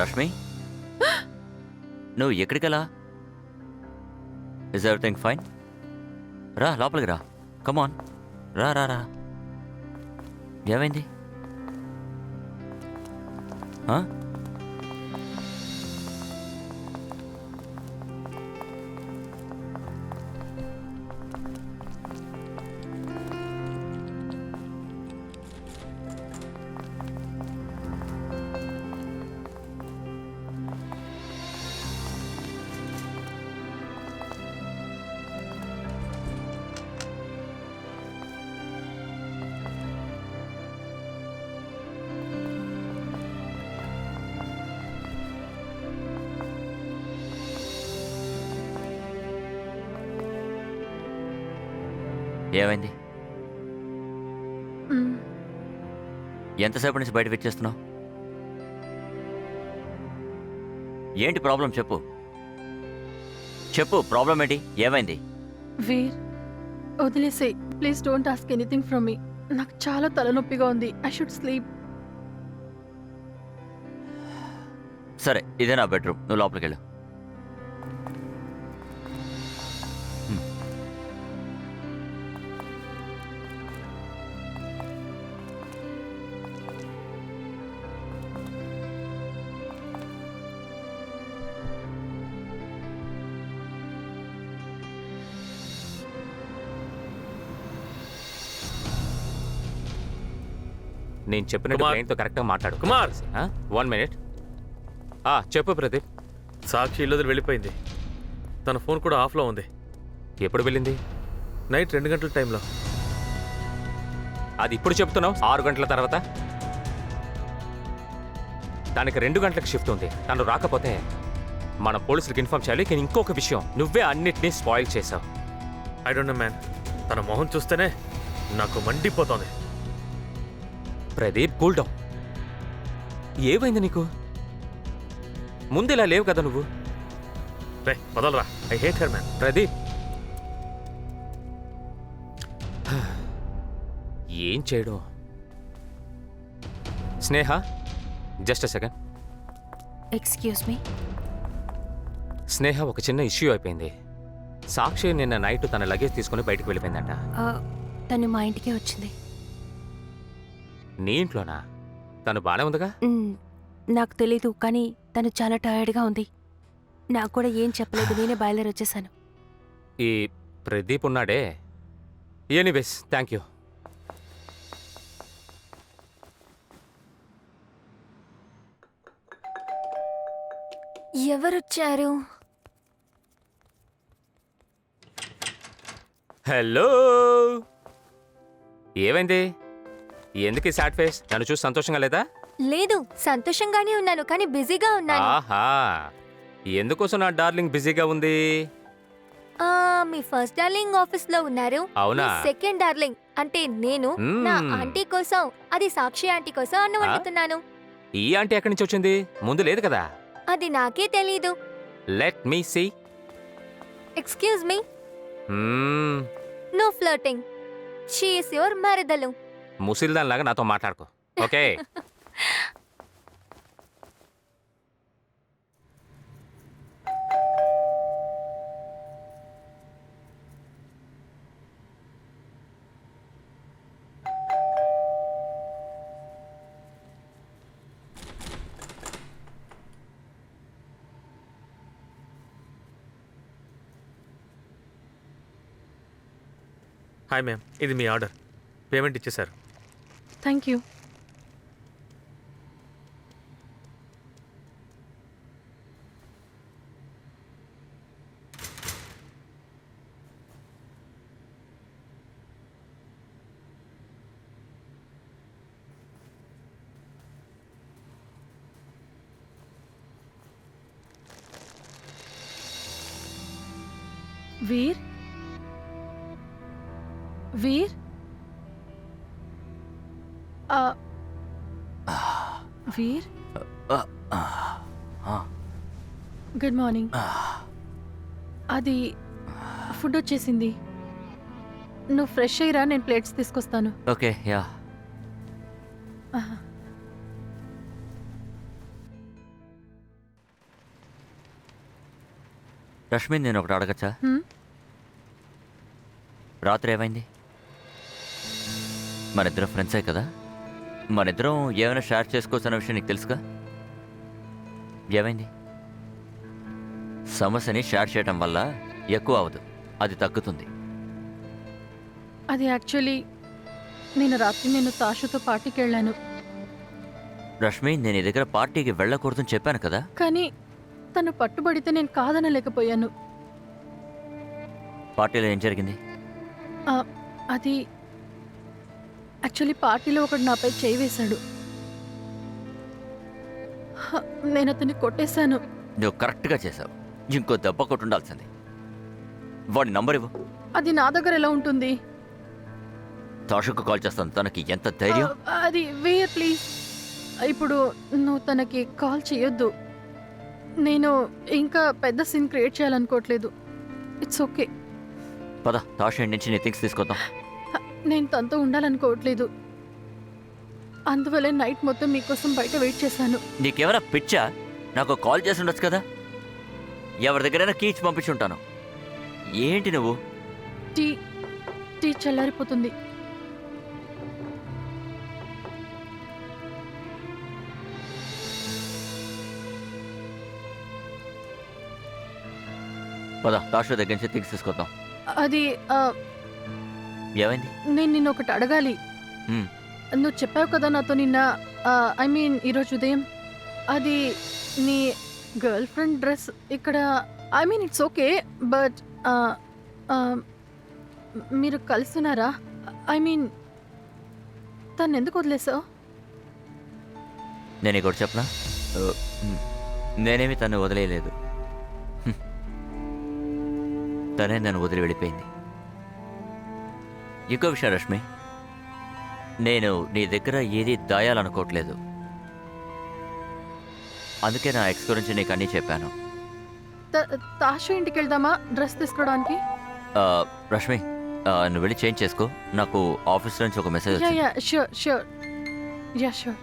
రష్మి, నువ్వు ఎక్కడికెలా? Is everything fine? రా లోపలికి రా. కమాన్, రా రా రా. ఏమైంది? ఏమైంది? మ్, ఎంతసేపటి నుంచి బయట వెయిట్ చేస్తున్నావు? ఏంటి ప్రాబ్లం చెప్పు. చెప్పు, ప్రాబ్లం ఏంటి? ఏమైంది? వీర్ వదిలేసే please don't ask anything from మీ. నాకు చాలా తలనొప్పిగా ఉంది. I should sleep. సరే, ఇదే నా బెడ్రూమ్, నువ్వు లోపలికి వెళ్ళు. నేను చెప్పినట్టు కుమార్. క్లయింట్తో కరెక్ట్గా మాట్లాడు. కుమార్. 1 మినిట్. చెప్పు ప్రదీప్. సాక్షి ఇల్లు వదిలి వెళ్ళిపోయింది. తన ఫోన్ కూడా ఆఫ్లో ఉంది. ఎప్పుడు వెళ్ళింది? నైట్ 2 గంటల టైంలో. అది ఇప్పుడు చెప్తున్నావు? 6 గంటల తర్వాత? దానికి 2 గంటలకు షిఫ్ట్ ఉంది. తను రాకపోతే మన పోలీసులకు ఇన్ఫార్మ్ చేయాలి. కానీ ఇంకొక విషయం, నువ్వే అన్నిటినీ స్పాయిల్ చేసావు. I don't no man. తన మొహం చూస్తేనే నాకు మండిపోతోంది. Pradeep, cool down. ఏమైంది నీకు? ముందు ఇలా లేవు కదా నువ్వు. రే వదలరా. I hate her man. Pradeep, ఏం చేయడం? Sneha, just second. Excuse me. Sneha, ఒక చిన్న ఇష్యూ అయిపోయింది. సాక్షి నిన్న నైట్ తన లగేజ్ తీసుకుని బయటకు వెళ్ళిపోయిందంట. తను మా ఇంటికే వచ్చింది. నీ ఇంట్లోనా? తను బానే ఉందిగా? నాకు తెలీదు, కానీ తను చాలా టైర్డ్గా ఉంది. నాకు కూడా ఏం చెప్పలేదు, నేనే బయలుదేరి వచ్చేసాను. ఈ ప్రదీప్ ఉన్నాడే. Anyways, thank you. ఎవరొచ్చారు? హలో, ఏమైంది? ఎందుకు సాడ్ ఫేస్? నన్ను చూసి సంతోషంగా లేదా? లేదు, సంతోషంగానే ఉన్నాను, కానీ బిజీగా ఉన్నాను. ఆహా, ఎందుకోసం నా డార్లింగ్ బిజీగా ఉంది? మీ ఫస్ట్ డార్లింగ్ ఆఫీస్ లో ఉన్నారు. అవునా? మీ సెకండ్ డార్లింగ్ అంటే నేను నా ఆంటీ కోసం, అది సాక్షి ఆంటీ కోసం అన్నం వండుతున్నాను. ఈ ఆంటీ ఎక్కడి నుంచి వచ్చింది? ముందు లేదు కదా? అది నాకే తెలీదు. Let me see. Excuse me. No flirting. She is your మరదలు. ముసిల్దాన్ లాగా నాతో మాట్లాడుకో, ఓకే? హాయ్ మ్యామ్, ఇది మీ ఆర్డర్. పేమెంట్ ఇచ్చేశారు. Thank you. Veer, Veer, Veer, good morning. అది ఫుడ్ వచ్చేసింది. నువ్వు ఫ్రెష్ అయ్యిరా, నేను ప్లేట్స్ తీసుకొస్తాను. Okay, yeah. రష్మి, నేను ఒకటి అడగచ్చా? రాత్రి ఏమైంది? మనిద్దరం ఫ్రెండ్సే కదా, మనిద్దరం ఏమైనా షేర్ చేసుకోవచ్చు అన్న విషయం నీకు తెలుసుగా? ఏమైంది? సమస్యని షేర్ చేయడం వల్ల ఎక్కువ అవదు, అది తగ్గుతుంది. అది యాక్చువల్లీ నేను రాత్రి తాషుతో పార్టీకి వెళ్ళాను. రష్మి, నేను ఈ దగ్గర పార్టీకి వెళ్ళకూడదని చెప్పాను కదా. కానీ తను పట్టుబడితే నేను కాదనలేకపోయాను. పార్టీలో ఏం జరిగింది? అది యాక్చువల్లీ పార్టీలో ఒకడు నాపై చేయి వేశాడు. నేను అతన్ని కొట్టేశాను. నువ్వు కరెక్ట్గా చేసావు. ఇంకో దెబ్బ కొట్టుండాల్సింది. వాడి నంబర్ ఇవ్వు. అది నా దగ్గర ఎలా ఉంటుంది? తాషుకు కాల్ చేస్తాను. తనకి ఎంత ధైర్యం. అది వేయర్ ప్లీజ్. ఇప్పుడు నువ్వు తనకి కాల్ చేయొద్దు. నేను ఇంకా పెద్ద సీన్ క్రియేట్ చేయాలనుకోవట్లేదు. It's okay. పద తాషు ఇంటి నుంచి నీ థింగ్స్ తీసుకొద్దాం. నేను తనతో ఉండాలనుకోవట్లేదు. అందువల్లే నైట్ మొత్తం మీకోసం బయట వెయిట్ చేశాను. నీకేమైనా పిచ్చా? నాకు కాల్ చేసి ఉండొచ్చు కదా. ఎవరి దగ్గరైనా కీ ఇచ్చి పంపించుంటాను. ఏంటి నువ్వు? టీ టీ చల్లారిపోతుంది. పద తాషు దగ్గర నుంచి థింగ్స్ తీసుకొద్దాం. అది ఏమైంది? నేను నిన్ను ఒకటి అడగాలి. హ్మ్. నువ్వు చెప్పావు కదా నాతో నిన్న, ఐ మీన్ ఈరోజు ఉదయం, అది నీ గర్ల్ ఫ్రెండ్ డ్రెస్ ఇక్కడ, I mean it's okay but మీరు కలుస్తున్నారా? ఐ మీన్ తను ఎందుకు వదిలేసావు? నేను ఇక్కడ చెప్పనా? నేనేమి తను వదిలేయలేదు. తనే నన్ను వదిలి వెళ్ళిపోయింది. ఇంకో విషయం రష్మి, నేను నీ దగ్గర ఏది దాయాలనుకోవట్లేదు. అందుకే నా ఎక్స్ గురించి నీకు అన్నీ చెప్పాను. తాషు ఇంటికి వెళ్దామా డ్రెస్ తీసుకోవడానికి? రష్మి, నువ్వు వెళ్ళి చేంజ్ చేసుకో. నాకు ఆఫీస్ నుంచి ఒక మెసేజ్ యా వచ్చింది. Yeah sure sure yeah sure.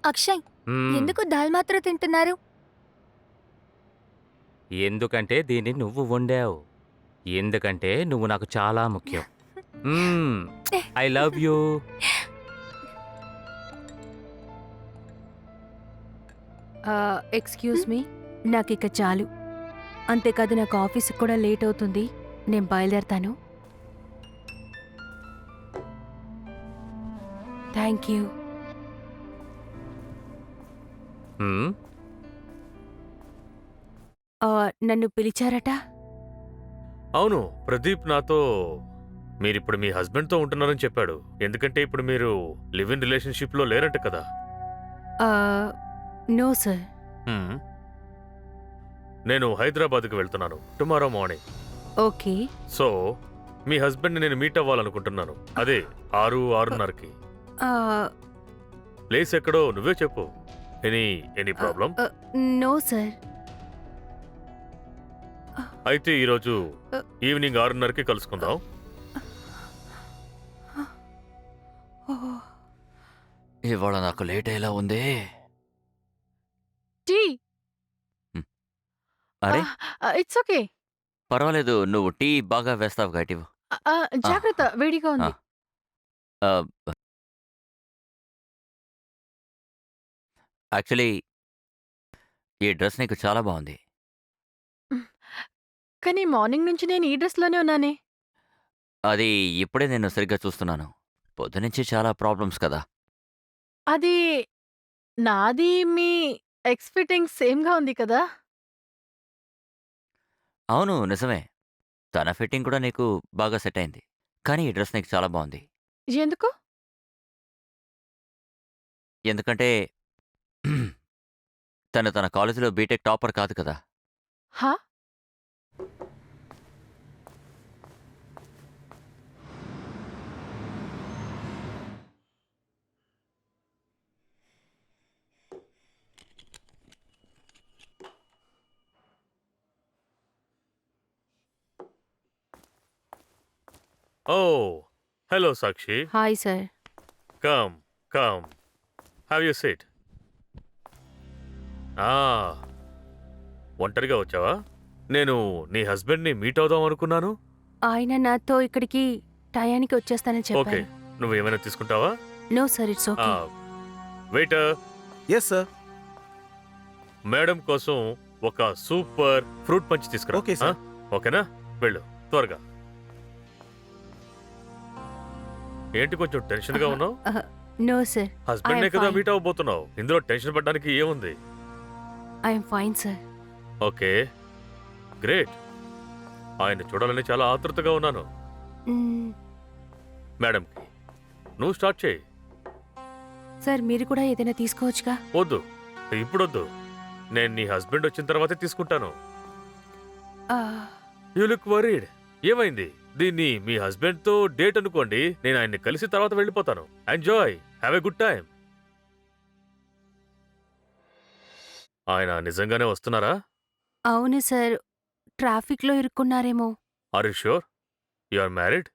Akshay, మ్మ్. ఎందుకు దాల్ మాత్రం తింటున్నారు? ఎందుకంటే దీన్ని నువ్వు వండావు. ఎందుకంటే నువ్వు నాకు చాలా ముఖ్యం. I love you. Excuse me, నాకు ఇక చాలు. అంతేకాదు నాకు ఆఫీస్కి కూడా లేట్ అవుతుంది. నేను బయలుదేరతాను. Thank you. నన్ను పిలిచారట? అవును, ప్రదీప్ నాతో మీరిప్పుడు మీ హస్బెండ్తో ఉంటున్నారని చెప్పాడు. ఎందుకంటే ఇప్పుడు మీరు లివ్ ఇన్ రిలేషన్షిప్లో లేరంట కదా. No sir. హ్మ్. నేను హైదరాబాద్కి వెళ్తున్నాను టుమారో మార్నింగ్. ఓకే. సో మీ హస్బెండ్ని నేను మీట్ అవ్వాలనుకుంటున్నాను. అదే 6:30కి. ప్లేస్ ఎక్కడో నువ్వే చెప్పు. Any problem? No sir. అయితే ఈరోజు ఈవినింగ్ 6:30కి కలుసుకుందాం. ఇవాళ నాకు లేట్ అయ్యేలా ఉంది. టీ. అరే ఇట్స్ ఓకే. పర్వాలేదు, నువ్వు టీ బాగా వేస్తావు గట్టివు. జాగ్రత్త, వేడిగా ఉంది. యాక్చువల్లీ ఈ డ్రెస్ నీకు చాలా బాగుంది. కానీ మార్నింగ్ నుంచి నేను ఈ డ్రెస్లోనే ఉన్నానే. అది ఇప్పుడే నేను సరిగ్గా చూస్తున్నాను. పొద్దునుంచి చాలా ప్రాబ్లమ్స్ కదా. అది నాది మీ ఎక్స్ ఫిట్టింగ్ సేమ్గా ఉంది కదా. అవును నిజమే, తన ఫిట్టింగ్ కూడా నీకు బాగా సెట్ అయింది. కానీ ఈ డ్రెస్ నీకు చాలా బాగుంది. ఎందుకు? ఎందుకంటే తను తన కాలేజీలో బీటెక్ టాపర్ కాదు కదా. హా? Oh, hello, Sakshi. Hi sir. Come. Have your seat. ఒంటరిగా వచ్చావా? నేను నీ హస్బెండ్ని మీట్ అవుదాం అనుకున్నాను. ఆయన నాతో ఇక్కడికి టయానికి వచ్చేస్తానని ఓకే, చెప్పారు. నువ్వు ఏమైనా తీసుకుంటావా? No sir, it's okay. Waiter, yes sir. Madam కోసం ఒక సూపర్ ఫ్రూట్ పంచ్ తీసుకురా. Okay sir. ఓకేనా? వెళ్ళు త్వరగా. ఏంటి కొంచెం టెన్షన్గా ఉన్నావు? నో సార్, హస్బెండ్నే I am కదా fine. మీట్ అవబోతున్నావు. ఇందులో టెన్షన్ పడడానికి ఏముంది? I'm fine sir. Okay, great. ఆయన చూడాలని చాలా ఆతృతగా ఉన్నాను. మేడంకి నువ్వు స్టార్ట్ చేయి. సార్ మీరు కూడా ఏదైనా తీసుకోవచ్చుగా. వద్దు, ఇప్పుడొద్దు. నేను నీ హస్బెండ్ వచ్చిన తర్వాతే తీసుకుంటాను. ఆ, యూ లుక్ వరీడ్. ఏమైంది? దీన్ని మీ హస్బెండ్ తో డేట్ అనుకోండి. నేను ఆయన్ని కలిసి తర్వాత వెళ్ళిపోతాను. Enjoy, have a good time. ఆయన నిజంగానే వస్తున్నారా? అవును సార్, ట్రాఫిక్లో ఇరుక్కున్నారేమో. Are you sure you are married?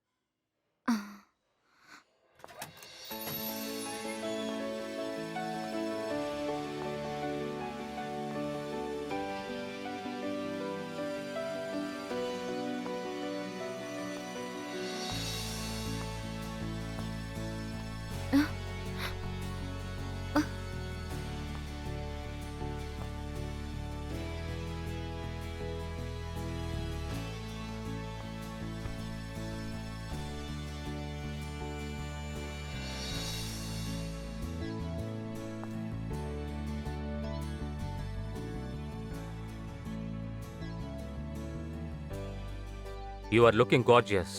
You are looking gorgeous.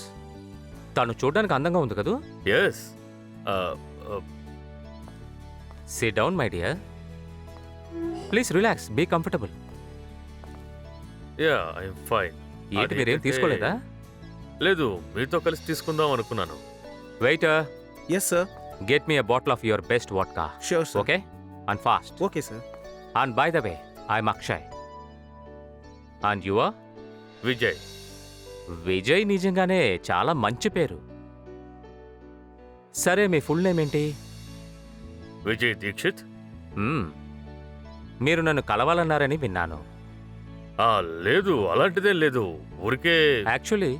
తను చూడడానికి అందంగా ఉంది కదూ? Yes. Sit down my dear. Please relax, be comfortable. Yeah, I'm fine. ఏంటి మీరేం తీసుకోలేదా? లేదు, మీతో కలిసి తీసుకుందాం అనుకున్నాను. Waiter, yes sir. Get me a bottle of your best vodka. Sure sir. Okay, and fast. Okay sir. And by the way, I'm Akshay. And you are? Vijay. Vijay నిజంగానే చాలా మంచి పేరు. సరే, మీ ఫుల్ నేమ్ ఏంటి? విజయ్ దీక్షిత్. మీరు నన్ను కలవాలన్నారని విన్నాను. లేదు, అలాంటిదేం లేదు. ఊరికే యాక్చువల్లీ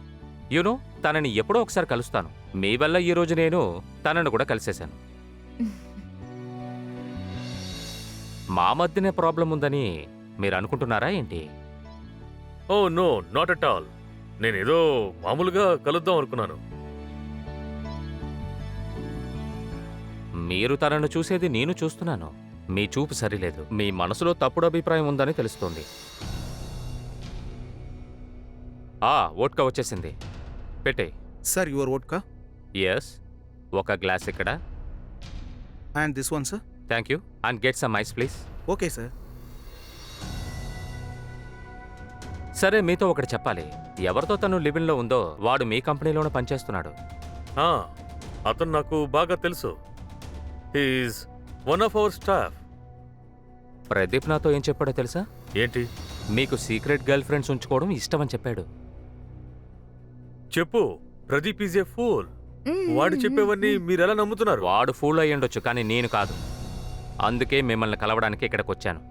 యూనో, తనని ఎప్పుడో ఒకసారి కలుస్తాను. మీ వల్ల ఈరోజు నేను తనను కూడా కలిసేశాను. మా మధ్యనే ప్రాబ్లం ఉందని మీరు అనుకుంటున్నారా ఏంటి? Oh no, not at all. నేనేదో మామూలుగా కలుద్దాం అనుకున్నాను. మీరు తనను చూసేది నేను చూస్తున్నాను. మీ చూపు సరిలేదు. మీ మనసులో తప్పుడు అభిప్రాయం ఉందని తెలుస్తోంది. వోడ్కా వచ్చేసింది, పెట్టే. Sir, your vodka. ఎస్, ఒక గ్లాస్ ఇక్కడ. And this one sir. Thank you. And get some ice please. Okay sir. సరే, మీతో ఒకటి చెప్పాలి. ఎవరితో తను లివిన్లో ఉందో వాడు మీ కంపెనీలోనే పనిచేస్తున్నాడు. అతను నాకు బాగా తెలుసు. He's one of our staff. Pradeep నాతో ఏం చెప్పాడో తెలుసా? ఏంటి? మీకు సీక్రెట్ గర్ల్ ఫ్రెండ్స్ ఉంచుకోవడం ఇష్టమని చెప్పాడు. చెప్పు. Pradeep is a pool. వాడు చెప్పేవన్నీ మీరెలా నమ్ముతున్నారు? వాడు ఫూల్ అయ్యుండొచ్చు, కానీ నేను కాదు. అందుకే మిమ్మల్ని కలవడానికి ఇక్కడికి వచ్చాను.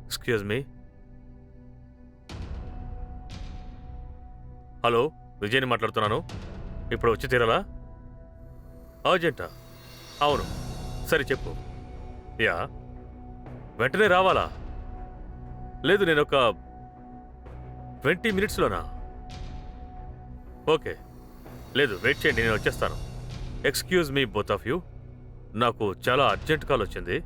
Excuse me. హలో, విజయ్ని మాట్లాడుతున్నాను. ఇప్పుడు వచ్చి తీరాలా? అర్జెంటా? అవును. సరే, చెప్పు. యా, వెంటనే రావాలా? లేదు, నేను ఒక 20 మినిట్స్లోనా? ఓకే. లేదు, వెయిట్ చేయండి, నేను వచ్చేస్తాను. Excuse me both of you. నాకు చాలా అర్జెంట్ కాల్ వచ్చింది.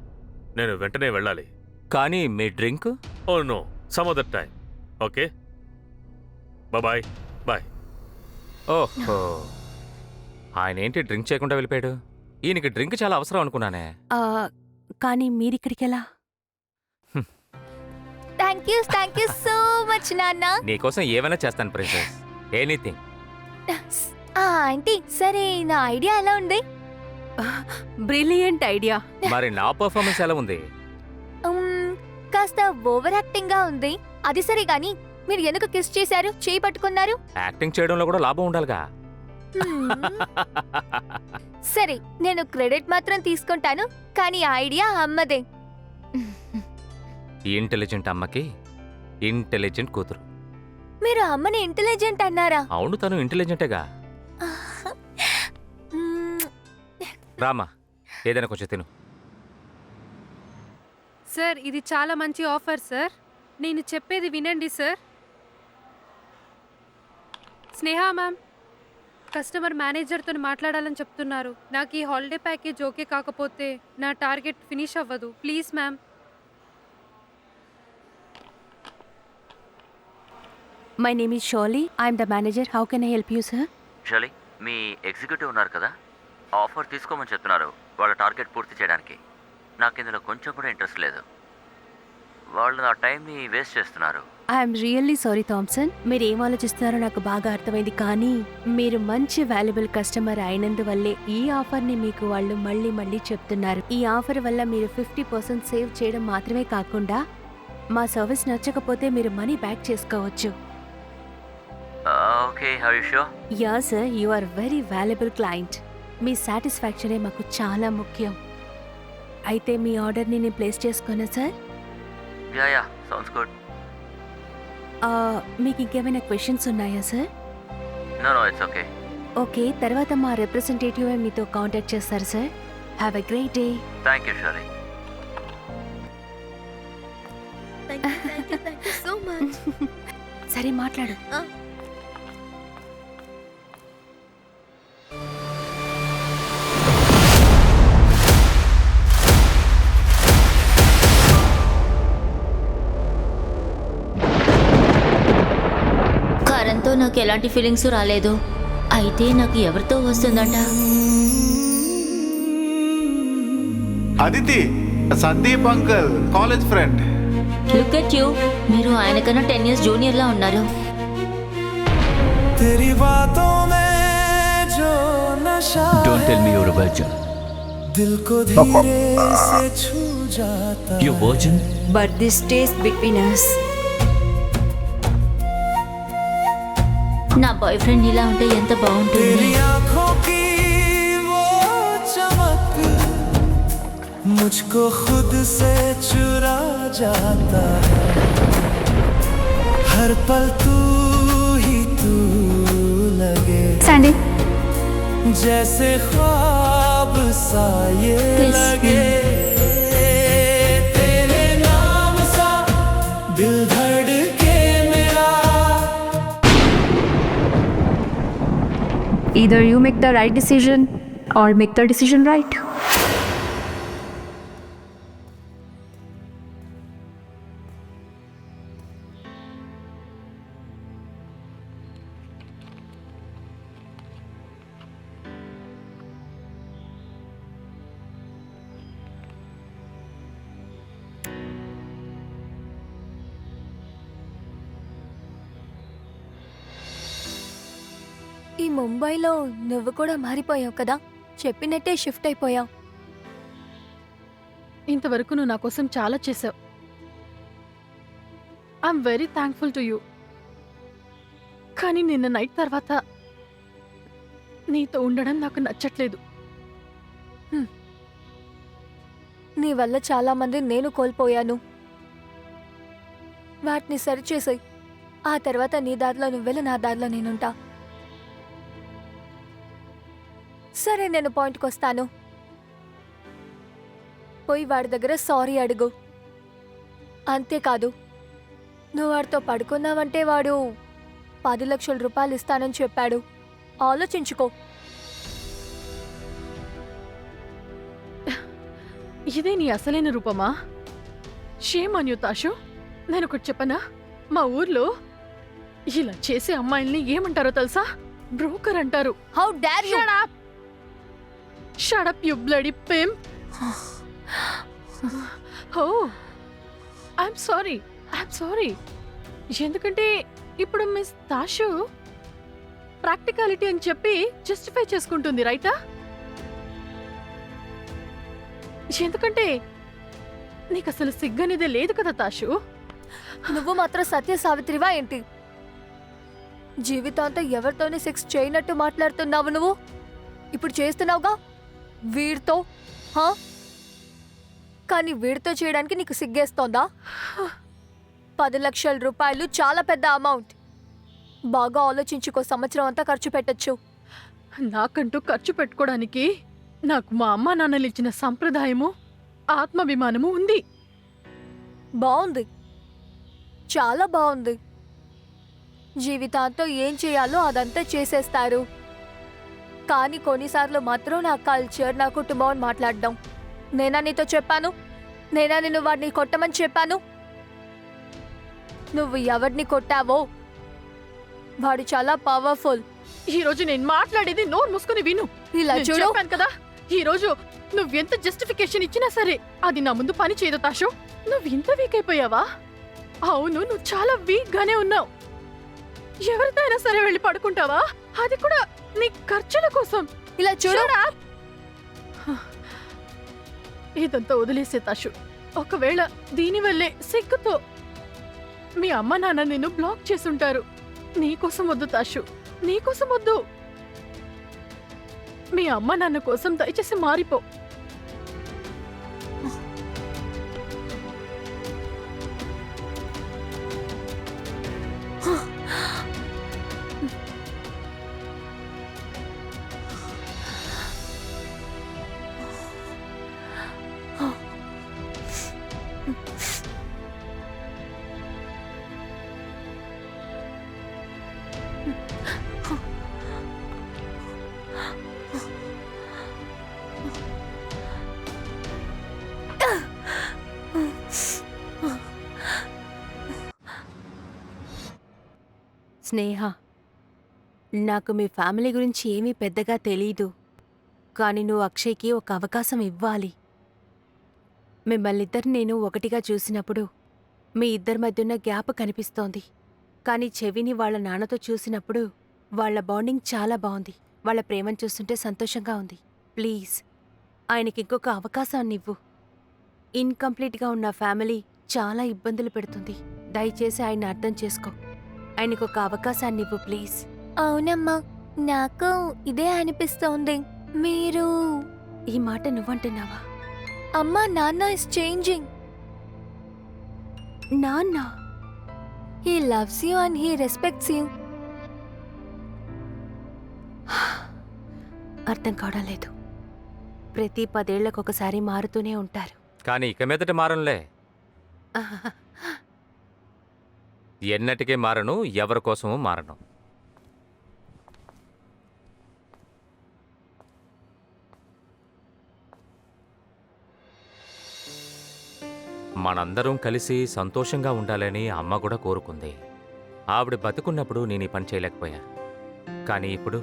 నేను వెంటనే వెళ్ళాలి. కానీ మీ drink? Oh no, some other time. Okay, bye bye. ఓహో, ఆయన ఏంటి డ్రింక్ చేయకుండా వెళ్ళిపోయాడు? ఈయనకి డ్రింక్ చాలా అవసరం అనుకున్నానే. కానీ మీరిక్కడికెలా? థ్యాంక్ యూ సో మచ్ నాన్న. నీకోసం ఏమైనా చేస్తాను ప్రిన్సెస్, ఎనీథింగ్. ఆంటీ, సరే, నా ఐడియా ఎలా ఉంది? Brilliant idea. మరి నా పర్ఫార్మెన్స్ ఎలా ఉంది? కాస్త ఓవర్ యాక్టింగ్ గా ఉంది. అది సరే గాని మీరు ఎందుకు కిస్ చేశారు, చేయి పట్టుకున్నారు? యాక్టింగ్ చేయడంలో కూడా లాభం ఉండాలిగా. సరే, నేను క్రెడిట్ మాత్రం తీసుకుంటాను, కానీ ఐడియా అమ్మదే. ఇంటెలిజెంట్ అమ్మకి ఇంటెలిజెంట్ కూతురు. మీరు అమ్మని ఇంటెలిజెంట్ అన్నారా? అవును, తను ఇంటెలిజెంటేగా. రామా, ఏదైనా కొంచెం తిను. సార్, ఇది చాలా మంచి ఆఫర్ సార్. నేను చెప్పేది వినండి సార్. స్నేహ మ్యామ్, కస్టమర్ మేనేజర్తో మాట్లాడాలని చెప్తున్నారు. నాకు ఈ హాలిడే ప్యాకేజ్ ఓకే కాకపోతే నా టార్గెట్ ఫినిష్ అవ్వదు. Please ma'am. My name is షోలీ. I'm the manager. How can I help you sir? Shali, me executive ఉన్నారు కదా, ఆఫర్ తీసుకోమని చెప్తున్నారు వాళ్ళ టార్గెట్ పూర్తి చేయడానికి. నాకు ఇందులో కొంచెం కూడా ఇంట్రెస్ట్ లేదు. వాళ్ళు నా టైంని వేస్ట్ చేస్తున్నారు. I'm really sorry Thomson. మీరు ఏం ఆలోచిస్తున్నారో నాకు బాగా అర్థమైంది, కానీ మీరు మంచి వాల్యుబుల్ కస్టమర్ అయినందువల్లే ఈ ఆఫర్ని మీకు వాళ్ళు మళ్ళీ మళ్ళీ చెప్తున్నారు. ఈ ఆఫర్ వల్ల మీరు 50% సేవ్ చేయడం మాత్రమే కాకుండా మా సర్వీస్ నచ్చకపోతే మీరు మనీ బ్యాక్ చేసుకోవచ్చు. Okay, how you sure? Yeah sir, you are very valuable client. మీ సాటిస్ఫాక్షనే మాకు చాలా ముఖ్యం. అయితే మీ ఆర్డర్ని నేను ప్లేస్ చేసుకున్నా సార్? Yeah sounds good. మీకు ఇంకేమైనా క్వశ్చన్స్ ఉన్నాయా sir? No it's okay. Okay, తర్వాత మా రిప్రజెంటేటివ్ మీతో కాంటాక్ట్ చేస్తారు sir. Have a great day. Thank you Shirley. సరే మాట్లాడు. కారంతో నాకు ఎలాంటి ఫీలింగ్స్ రాలేదు. అయితే నాకు ఎవరితో వస్తుందంట? Aditi, Sandeep uncle college friend. Look at you, మీరు ఆయనకన్నా 10 years జూనియర్ లా ఉన్నారు. Don't tell me you're a virgin. You're virgin? But this stays between us. నా బాయ్ ఫ్రెండ్ ఇలా ఉంటే ఎంత బాగుంటుంది. मुझको खुद से चुरा जाता है, हर पल तू ही तू लगे, Sandy, जैसे ख्वाब सा ये लगे, तेरे नाम सा दिल धड़के मेरा. either you make the right decision or make the decision right. ఈ ముంబైలో నువ్వు కూడా మారిపోయావు కదా, చెప్పినట్టే షిఫ్ట్ అయిపోయావు. ఇంతవరకు నువ్వు నా కోసం చాలా చేసావు. I'm very thankful to you. కానీ నిన్న నైట్ తర్వాత నీతో ఉండడం నాకు నచ్చట్లేదు. నీ వల్ల చాలా మంది నేను కోల్పోయాను. వాటిని సరిచేసాయి. ఆ తర్వాత నీ దారిలో నువ్వెళ్ళి, నా దారిలో నేనుంటా. సరే, నేను పాయింట్కి వస్తాను. పోయి వాడి దగ్గర సారీ అడుగు. అంతేకాదు, నువ్వు వాడితో పడుకున్నావంటే వాడు 10 లక్షల రూపాయలు ఇస్తానని చెప్పాడు. ఆలోచించుకో. ఇదే నీ అసలైన రూపమా? Shame on you Tashu. నేను ఒకటి చెప్పనా, మా ఊర్లో ఇలా చేసే అమ్మాయిల్ని ఏమంటారో తెలుసా? బ్రోకర్ అంటారు. How dare you! Shut up, you bloody pimp. Oh, I'm sorry. ఎందుకంటే ఇప్పుడు మిస్ తాషు ప్రాక్టికాలిటీ అని చెప్పి జస్టిఫై చేసుకుంటుంది, రైటా? ఎందుకంటే నీకు అసలు సిగ్గనేదే లేదు కదా తాషు. నువ్వు మాత్రం సత్య సావిత్రివా ఏంటి? జీవితాంతం ఎవరితోనే సెక్స్ చేయనట్టు మాట్లాడుతున్నావు నువ్వు. ఇప్పుడు చేస్తున్నావుగా వీడితో. కానీ వీడితో చేయడానికి నీకు సిగ్గేస్తోందా? 10 లక్షల రూపాయలు చాలా పెద్ద అమౌంట్. బాగా ఆలోచించుకో. సంవత్సరం అంతా ఖర్చు పెట్టొచ్చు. నాకంటూ ఖర్చు పెట్టుకోవడానికి నాకు మా అమ్మా నాన్నలు ఇచ్చిన సంప్రదాయము, ఆత్మాభిమానము ఉంది. బాగుంది, చాలా బాగుంది. జీవితాంతం ఏం చేయాలో అదంతా చేసేస్తారు. కానీ కొన్నిసార్లు మాత్రం నా కల్చర్, నా కుటుంబం అని మాట్లాడడం. నేనా నీతో చెప్పాను? నేనా నిన్ను వాడిని కొట్టమని చెప్పాను? నువ్వు ఎవరిని కొట్టావో వాడు చాలా పవర్ఫుల్. ఈ రోజు నేను మాట్లాడేది నోరు మూసుకుని విను. ఇలా నేను చూడు. చెప్పాను కదా, ఈ రోజు నువ్వెంత జస్టిఫికేషన్ ఇచ్చినా సరే అది నా ముందు పని చేయదు తాషు. నువ్వు ఇంత వీక్ అయిపోయావా? అవును, నువ్వు చాలా వీక్ గానే ఉన్నావు. ఎవరితో అయినా సరే వెళ్ళి పడుకుంటావా? అది కూడా నీ ఖర్చుల కోసం. ఇలా చూడు. ఇదంతా వదిలేసే తాషు. ఒకవేళ దీనివల్లే సిగ్గుతో మీ అమ్మ నాన్న నిన్ను బ్లాక్ చేసుంటారు. నీకోసం వద్దు తాషు, నీకోసం వద్దు. మీ అమ్మ నాన్న కోసం దయచేసి మారిపో. స్నేహ, నాకు మీ ఫ్యామిలీ గురించి ఏమీ పెద్దగా తెలీదు, కానీ నువ్వు అక్షయ్కి ఒక అవకాశం ఇవ్వాలి. మిమ్మల్నిద్దరు నేను ఒకటిగా చూసినప్పుడు మీ ఇద్దరి మధ్యున్న గ్యాప్ కనిపిస్తోంది. కానీ చెవిని వాళ్ళ నాన్నతో చూసినప్పుడు వాళ్ళ బాండింగ్ చాలా బాగుంది. వాళ్ళ ప్రేమను చూస్తుంటే సంతోషంగా ఉంది. ప్లీజ్ ఆయనకి ఇంకొక అవకాశాన్నివ్వు. ఇన్కంప్లీట్గా ఉన్న ఫ్యామిలీ చాలా ఇబ్బందులు పెడుతుంది. దయచేసి ఆయన అర్థం చేసుకో. ఆయనకొక అవకాశాన్నివ్వు ప్లీజ్. అవునమ్మా, నాకు ఇదే అనిపిస్తోంది. మీరు ఈ మాట నువ్వంటున్నావా? అమ్మా, నాన్న ఇస్ చేంజింగ్. నాన్న he loves you and he respects you. అర్థం కావడం లేదు. ప్రతి 10 ఏళ్లకొకసారి మారుతూనే ఉంటారు. కానీ ఇక మీదట మారంలే. ఎన్నటికీ మారను, ఎవరి కోసమూ మారను. మనందరం కలిసి సంతోషంగా ఉండాలని అమ్మ కూడా కోరుకుంది. ఆవిడ బతుకున్నప్పుడు నేను ఈ పని చేయలేకపోయా. కానీ ఇప్పుడు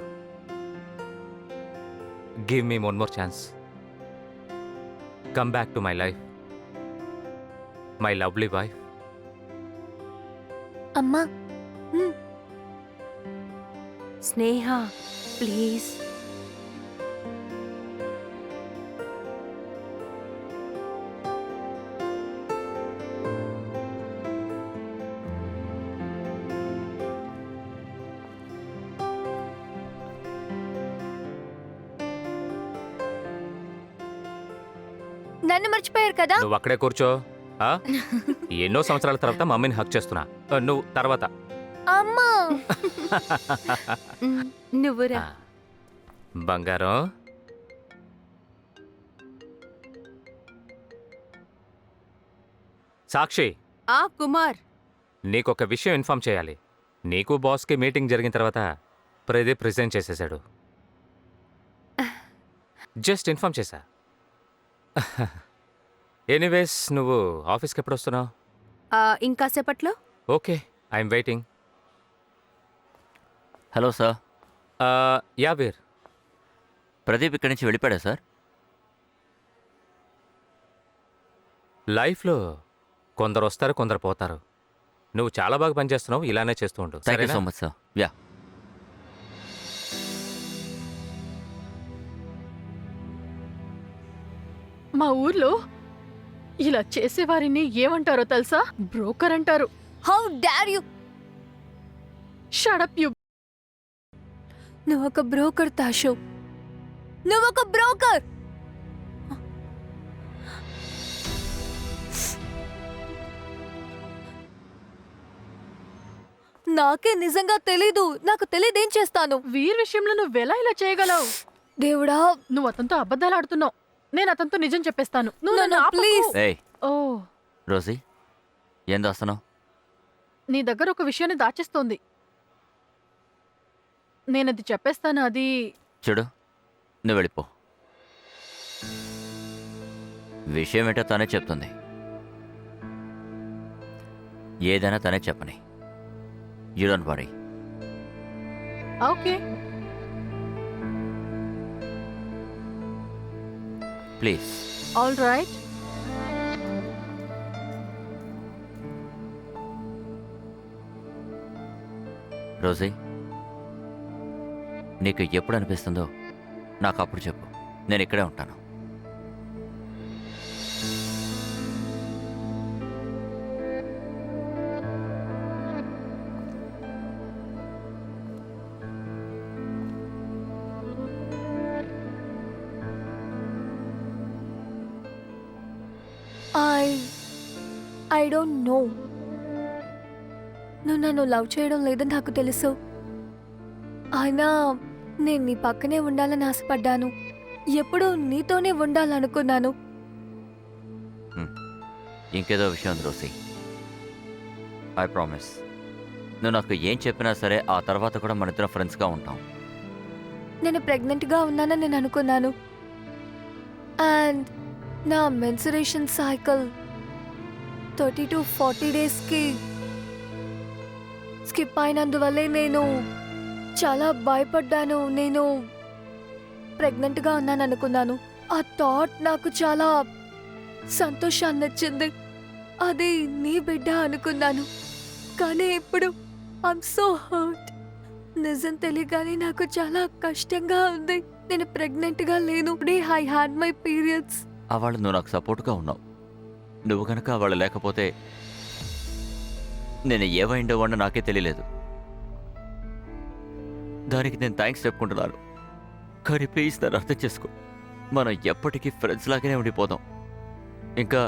give me one more chance. Come back to my life, my lovely wife. అమ్మా, స్నేహ ప్లీజ్. నన్ను మర్చిపోయారు కదా. నువ్వు అక్కడే కూర్చో. ఆ? ఎన్నో సంవత్సరాల తర్వాత మమ్మీని హక్ చేస్తున్నా. నువ్వు తర్వాత. అమ్మా, నువ్వురా. బంగారం, సాక్షి, కుమార్, నీకొక విషయం ఇన్ఫార్మ్ చేయాలి. నీకు బాస్కి మీటింగ్ జరిగిన తర్వాత ప్రదీప్ రిజైన్ చేసేశాడు. జస్ట్ ఇన్ఫార్మ్ చేశా. ఎనీవేస్, నువ్వు ఆఫీస్కి ఎప్పుడు వస్తున్నావు? ఇంకాసేపట్లో. Okay, I'm waiting. Hello sir. Yeah Veer. Pradeep ఇక్కడి నుంచి వెళ్ళిపోయాడా సార్? లైఫ్లో కొందరు వస్తారు, కొందరు పోతారు. నువ్వు చాలా బాగా పనిచేస్తున్నావు, ఇలానే చేస్తూ ఉండు. Thank you so much sir. Yeah. మా ఊర్లో ఇలా చేసేవారిని ఏమంటారో తెలుసా? బ్రోకర్ అంటారు. How dare you! Shut up you! నువ్వొక బ్రోకర్ తాషు, నువ్వొక బ్రోకర్. నాకే నిజంగా తెలీదు. నాకు తెలియదేం చేస్తాను. వీర్ విషయంలో నువ్వెలా ఇలా చేయగలవు? దేవుడా, నువ్వు అతనితో అబద్ధాలు ఆడుతున్నావు. నేను అతనితో నిజం చెప్పేస్తాను. నువ్వు నన్ను ఆపకు. ప్లీజ్. ఏయ్ ఓ, రోజీ, ఏం దాస్తున్నావు? నీ దగ్గర ఒక విషయాన్ని దాచేస్తోంది. నేనది చెప్పేస్తాను. అది చూడు, నువ్వు వెళ్ళిపో. విషయం ఏంటో తనే చెప్తుంది. ఏదైనా తనే చెప్పని. You don't worry. Okay. Please. All right. Rosie, నీకు ఎప్పుడు అనిపిస్తుందో నాకు అప్పుడు చెప్పు. నేను ఇక్కడే ఉంటాను. I don't know. నువ్వు నన్ను లవ్ చేయడం లేదని నాకు తెలుసు. అయినా నేను నీ పక్కనే ఉండాలని ఆశపడ్డాను. ఎప్పుడూ నీతోనే ఉండాలనుకున్నాను. ఇంకేదో విషయం ఉంది రోసీ. ఐ ప్రామిస్, నువ్వు నాకు ఏం చెప్పినా సరే ఆ తర్వాత కూడా మన ఇద్దరం ఫ్రెండ్స్గా ఉంటాం. నేను ప్రెగ్నెంట్గా ఉన్నానని నేను అనుకున్నాను. అండ్ నా మెన్సురేషన్ సైకిల్ 30 to 40 డేస్కి స్కిప్ అయినందువల్లే నేను చాలా భయపడ్డాను. నేను ప్రెగ్నెంట్గా ఉన్నాను అనుకున్నాను. ఆ థాట్ నాకు చాలా సంతోషాన్ని ఇచ్చింది. అది నీ బిడ్డ అనుకున్నాను. కానీ ఇప్పుడు ఐఎమ్ సో హర్ట్. నిజం తెలియగానే నాకు చాలా కష్టంగా ఉంది. నేను ప్రెగ్నెంట్గా లేను. I had my periods. వాళ్ళు నువ్వు నాకు సపోర్ట్గా ఉన్నావు. నువ్వు కనుక వాళ్ళు లేకపోతే నేను ఏమైండేవాడిని నాకే తెలియలేదు. దానికి నేను థ్యాంక్స్ చెప్పుకుంటున్నాను. కానీ ప్లీజ్ నన్ను అర్థం చేసుకో. మనం ఎప్పటికీ ఫ్రెండ్స్ లాగానే ఉండిపోదాం. ఇంకా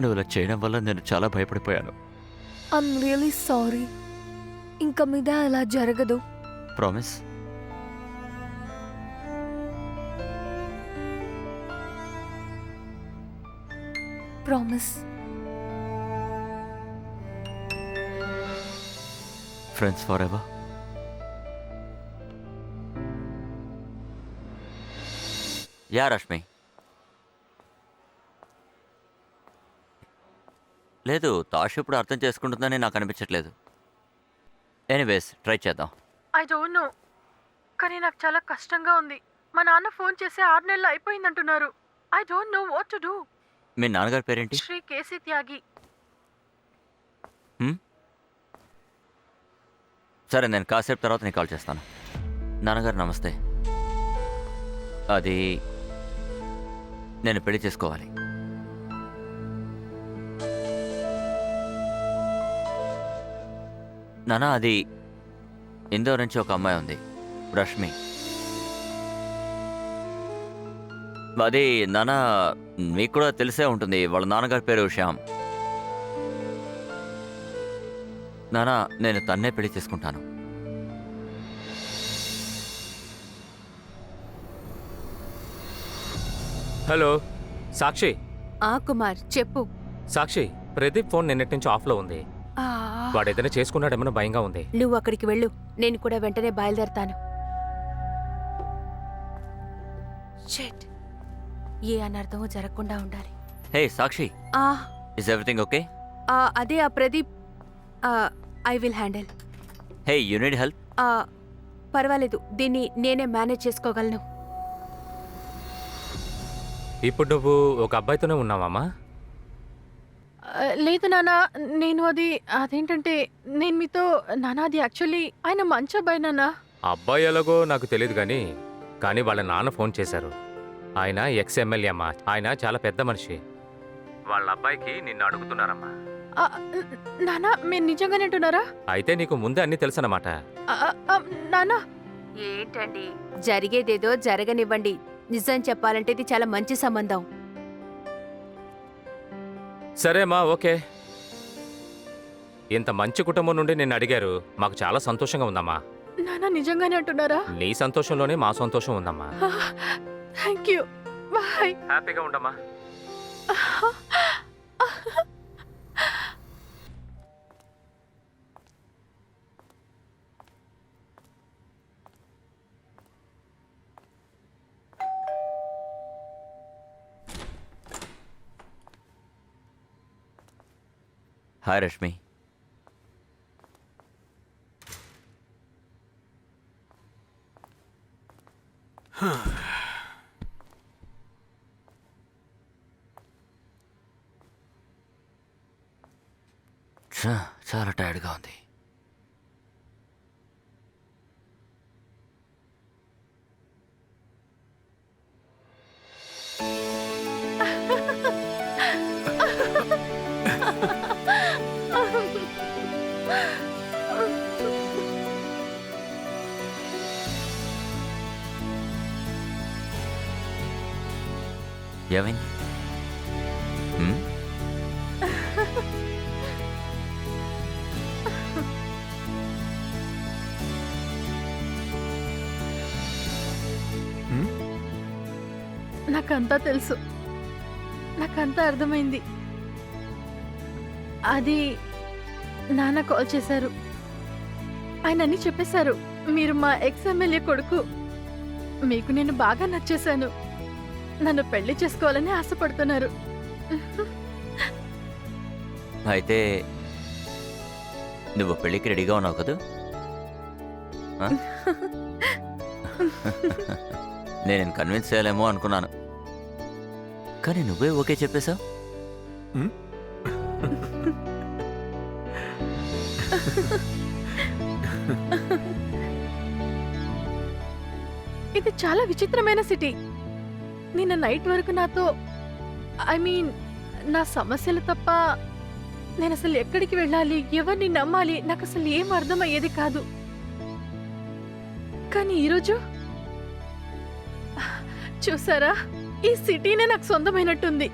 నువ్వు ఇలా చేయడం వల్ల నేను చాలా భయపడిపోయాను. I'm really sorry. ఇంక మీద అలా జరగదు. Promise. Promise. Friends for ever. Yeah Rashmi. లేదు, తాష్ ఇప్పుడు అర్థం చేసుకుంటుందని నాకు అనిపించట్లేదు. ఎనీవేస్ ట్రై చేద్దాం. ఐ డోంట్ నో, కానీ నాకు చాలా కష్టంగా ఉంది. మా నాన్న ఫోన్ చేసి 6 నెలలు అయిపోయిందంటున్నారు. I don't know what to do. మీ నాన్నగారి పేరేంటి? శ్రీ కేసీ త్యాగి. సరే, నేను కాసేపు తర్వాత నీకు కాల్ చేస్తాను. నాన్నగారు నమస్తే. అది నేను పెళ్లి చేసుకోవాలి. నాన్న, అది ఇందోర్ నుంచి ఒక అమ్మాయి ఉంది, రష్మి. అది నాన్న మీకు కూడా తెలిసే ఉంటుంది. వాళ్ళ నాన్నగారి పేరు శ్యామ్. నాన్న, నేను తన్నే పెళ్లి చేసుకుంటాను. హలో సాక్షి. కుమార్ చెప్పు. సాక్షి, ప్రదీప్ ఫోన్ నిన్నటి నుంచి ఆఫ్లో ఉంది. వాడు ఏదైనా చేసుకున్నాడేమో భయంగా ఉంది. నువ్వు అక్కడికి వెళ్ళు, నేను కూడా వెంటనే బయలుదేరతాను. షిట్, ఏ అనర్థమో జరగకుండా ఉండాలి. హే సాక్షి, ఇస్ ఎవ్రీథింగ్ ఓకే? అదే ఆ Pradeep. I will handle. Hey, you need help? పర్వాలేదు, దీన్ని నేనే మేనేజ్ చేసుకోగలను. ఇప్పుడు నువ్వు ఒక అబ్బాయితోనే ఉన్నావమ్మా? లేదు నాన్న, నేను అదేంటంటే నేను మీతో నాన్న, అది యాక్చువల్లీ ఆయన మంచి అబ్బాయి నాన్న. అబ్బాయి ఎలాగో నాకు తెలియదు కానీ వాళ్ళ నాన్న ఫోన్ చేశారు. ఆయన ఎక్స్ ఎమ్మెల్యే అమ్మా. ఆయన చాలా పెద్ద మనిషి. వాళ్ళ అబ్బాయికి నిన్ను అడుగుతున్నారమ్మా. నాన్న, మీరు నిజంగానే అంటున్నారా? అయితే నీకు ముందే అన్నీ తెలుసన్నమాట. నాన్న, ఏంటండి జరిగేదేదో జరగనివ్వండి. నిజం చెప్పాలంటే ఇది చాలా మంచి సంబంధం. సరేమ్మా, ఓకే. ఇంత మంచి కుటుంబం నుండి నిన్ను అడిగారు, మాకు చాలా సంతోషంగా ఉందమ్మా. నాన్న నిజంగానే అంటున్నారా? నీ సంతోషంలోనే మా సంతోషం ఉందమ్మా. Thank you. బాయ్. హ్యాపీగా ఉండమ్మా. హాయ్ రష్మి. చాలా టైర్డ్గా ఉంది. ఏమైంది? హ్మ్? నాకంతా తెలుసు, నాకంతా అర్థమైంది. అది నాన్న కాల్ చేశారు. ఆయన అన్నీ చెప్పేశారు. మీరు మా ఎక్స్ ఎమ్మెల్యే కొడుకు, మీకు నేను బాగా నచ్చేశాను, నన్ను పెళ్లి చేసుకోవాలని ఆశపడుతున్నారు. అయితే నువ్వు పెళ్ళికి రెడీగా ఉన్నావు కదా? ఆ? నేను కన్విన్స్ చేయాలేమో అనుకున్నాను, కానీ నువ్వే ఓకే చెప్పేశావు. ఇది చాలా విచిత్రమైన సిటీ. నిన్న నైట్ వరకు నాతో నా సమస్యలు తప్ప నేను అసలు ఎక్కడికి వెళ్ళాలి, ఎవరిని నమ్మాలి, నాకు అసలు ఏం అర్థమయ్యేది కాదు. కానీ ఈరోజు చూసారా, ఈ సిటీనే నాకు సొంతమైనట్టుంది.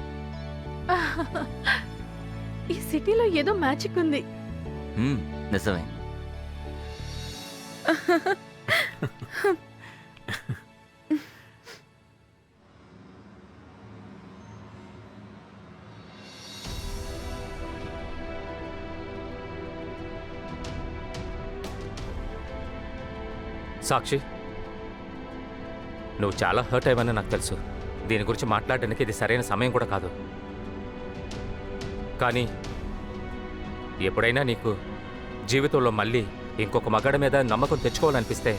ఈ సిటీలో ఏదో మ్యాజిక్ ఉంది. నిజమే. సాక్షి, నువ్వు చాలా హర్ట్ అయ్యవని నాకు తెలుసు. దీని గురించి మాట్లాడడానికి ఇది సరైన సమయం కూడా కాదు. కానీ ఎప్పుడైనా నీకు జీవితంలో మళ్ళీ ఇంకొక మగాడి మీద నమ్మకం తెచ్చుకోవాలనిపిస్తే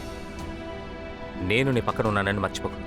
నేను నీ పక్కన ఉన్నానని మర్చిపోకు.